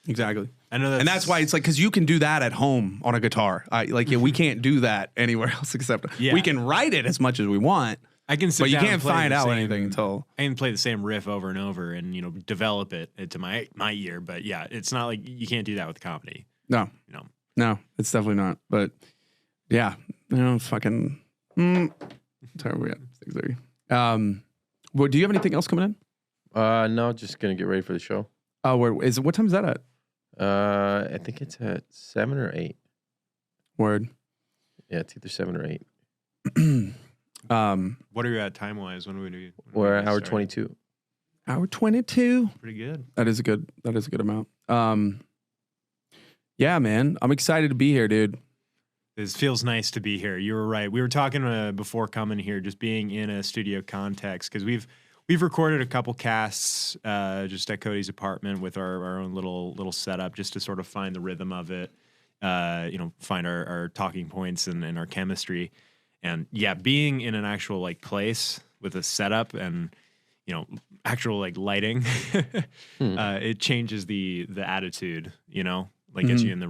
exactly. I know And that's why it's like, because you can do that at home on a guitar. We can't do that anywhere else except Yeah. we can write it as much as we want, I can sit but you down can't and play find the out same- anything until. I can play the same riff over and over and, you know, develop it to my ear. But yeah, it's not like you can't do that with comedy. No, You know, no, it's definitely not. But yeah, you know, fucking. Sorry, we at 6:30. Well, do you have anything else coming in? No, just gonna get ready for the show. Oh, what time is that at? I think it's at 7 or 8. Word. Yeah, it's either 7 or 8. what are you at time wise? When we We're at gonna hour start? 22. Hour 22. Pretty good. That is a good amount. Yeah, man, I'm excited to be here, dude. It feels nice to be here. You were right. We were talking before coming here, just being in a studio context, because we've recorded a couple casts just at Cody's apartment with our own little setup, just to sort of find the rhythm of it, you know, find our talking points and our chemistry. And yeah, being in an actual like place with a setup and, you know, actual like lighting, it changes the attitude, you know, like gets you in the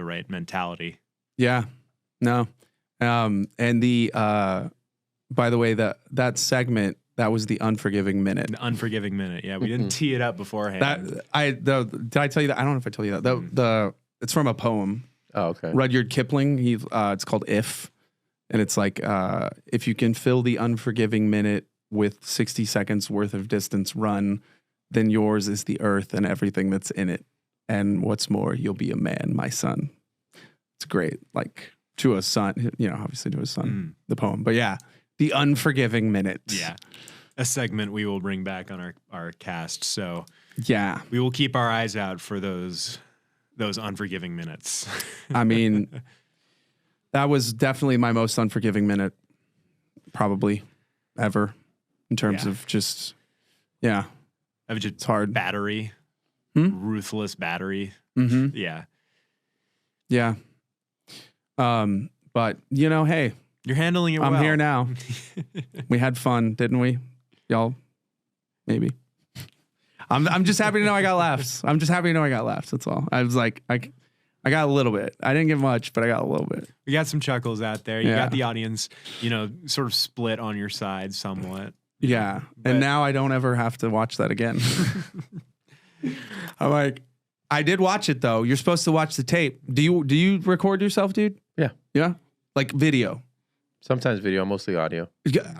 right mentality. Yeah. No. And the by the way, that segment, that was the Unforgiving Minute. An unforgiving minute. Yeah, we didn't tee it up beforehand. Did I tell you that? I don't know if I told you that. It's from a poem. Oh, okay. Rudyard Kipling. It's called If, and it's like if you can fill the unforgiving minute with 60 seconds worth of distance run, then yours is the earth and everything that's in it. And what's more, you'll be a man, my son. It's great. Like to a son, you know, obviously to his son, the poem. But yeah, the Unforgiving Minute. Yeah. A segment we will bring back on our cast. So Yeah. we will keep our eyes out for those unforgiving minutes. I mean, that was definitely my most unforgiving minute, probably ever, in terms of just, yeah. Of just It's hard. battery, ruthless battery. Mm-hmm. Yeah. Yeah. But you know, hey, You're handling it well. I'm here now. We had fun, didn't we? Y'all, maybe. I'm just happy to know I got laughs. I'm just happy to know I got laughs. That's all. I was like, I got a little bit. I didn't get much, but I got a little bit. We got some chuckles out there. You Yeah. got the audience, you know, sort of split on your side somewhat. Yeah. But- And now I don't ever have to watch that again. I'm like, I did watch it though. You're supposed to watch the tape. Do you record yourself, dude? Yeah. Yeah. Like video. Sometimes video, mostly audio. Yeah,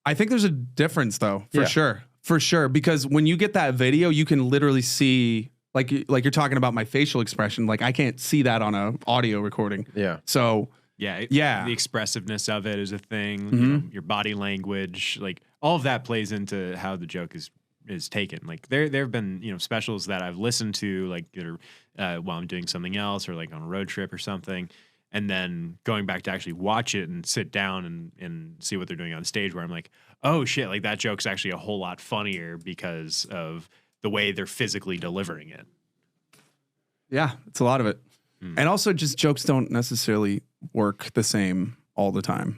I think there's a difference though, for Yeah. sure. For sure. Because when you get that video, you can literally see, like you're talking about my facial expression. Like I can't see that on a audio recording. Yeah. So Yeah. Yeah. The expressiveness of it is a thing. Mhm. You know, your body language, like all of that plays into how the joke is taken. Like there have been, you know, specials that I've listened to, like that are, while I'm doing something else or like on a road trip or something. And then going back to actually watch it and sit down and see what they're doing on stage, where I'm like, oh shit, like that joke's actually a whole lot funnier because of the way they're physically delivering it. yeah, it's a lot of it. And also just jokes don't necessarily work the same all the time.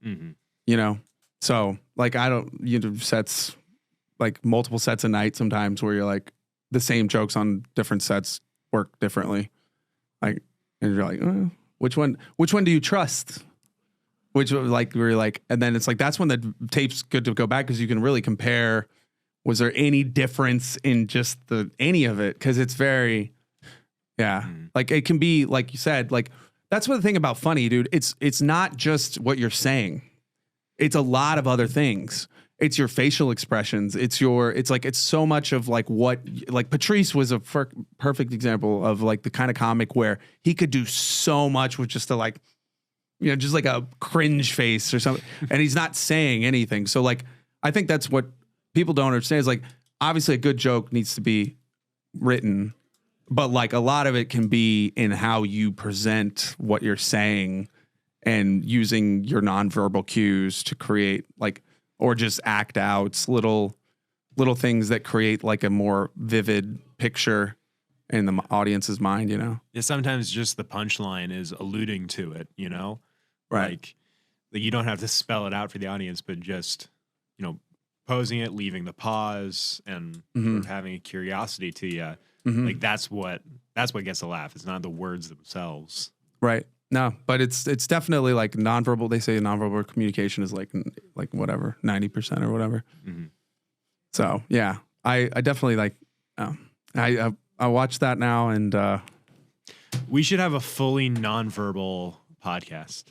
Mm-hmm. You know? So like sets, like multiple sets a night sometimes where you're like the same jokes on different sets work differently. Like, and you're like, which one do you trust? Which like we're like, and then it's like that's when the tape's good to go back because you can really compare Was there any difference in just any of it? Because it's very, like it can be, like you said, like that's what the thing about funny, dude. It's not just what you're saying. It's a lot of other things. It's your facial expressions. It's so much of like like Patrice was a perfect example of like the kind of comic where he could do so much with just just like a cringe face or something. And he's not saying anything. So like, I think that's what people don't understand is like, obviously a good joke needs to be written, but like a lot of it can be in how you present what you're saying and using your nonverbal cues to create like, or just act out little things that create like a more vivid picture in the audience's mind, you know? Yeah, sometimes just the punchline is alluding to it, you know? Right. Like you don't have to spell it out for the audience, but just, posing it, leaving the pause, and sort of having a curiosity to you. Like that's what gets a laugh. It's not the words themselves. Right. No, but it's definitely like nonverbal. They say nonverbal communication is like whatever, 90% or whatever. So yeah, I definitely like, I watch that now, and we should have a fully nonverbal podcast.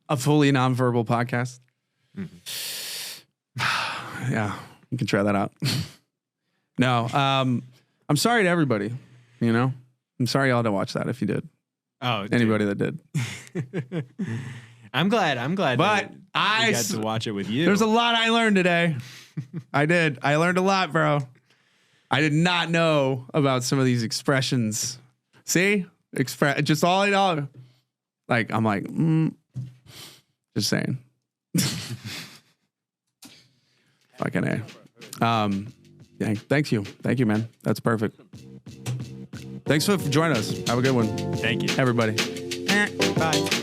A fully nonverbal podcast. Yeah, you can try that out. No, I'm sorry to everybody. I'm sorry y'all to watch that if you did. Oh, anybody that did. I'm glad. But I got to watch it with you. There's a lot I learned today. I did. I learned a lot, bro. I did not know about some of these expressions. See, just all in all. Like I'm like, just saying. Fucking A. Yeah, thank you, man. That's perfect. Thanks for joining us. Have a good one. Thank you, everybody. Bye.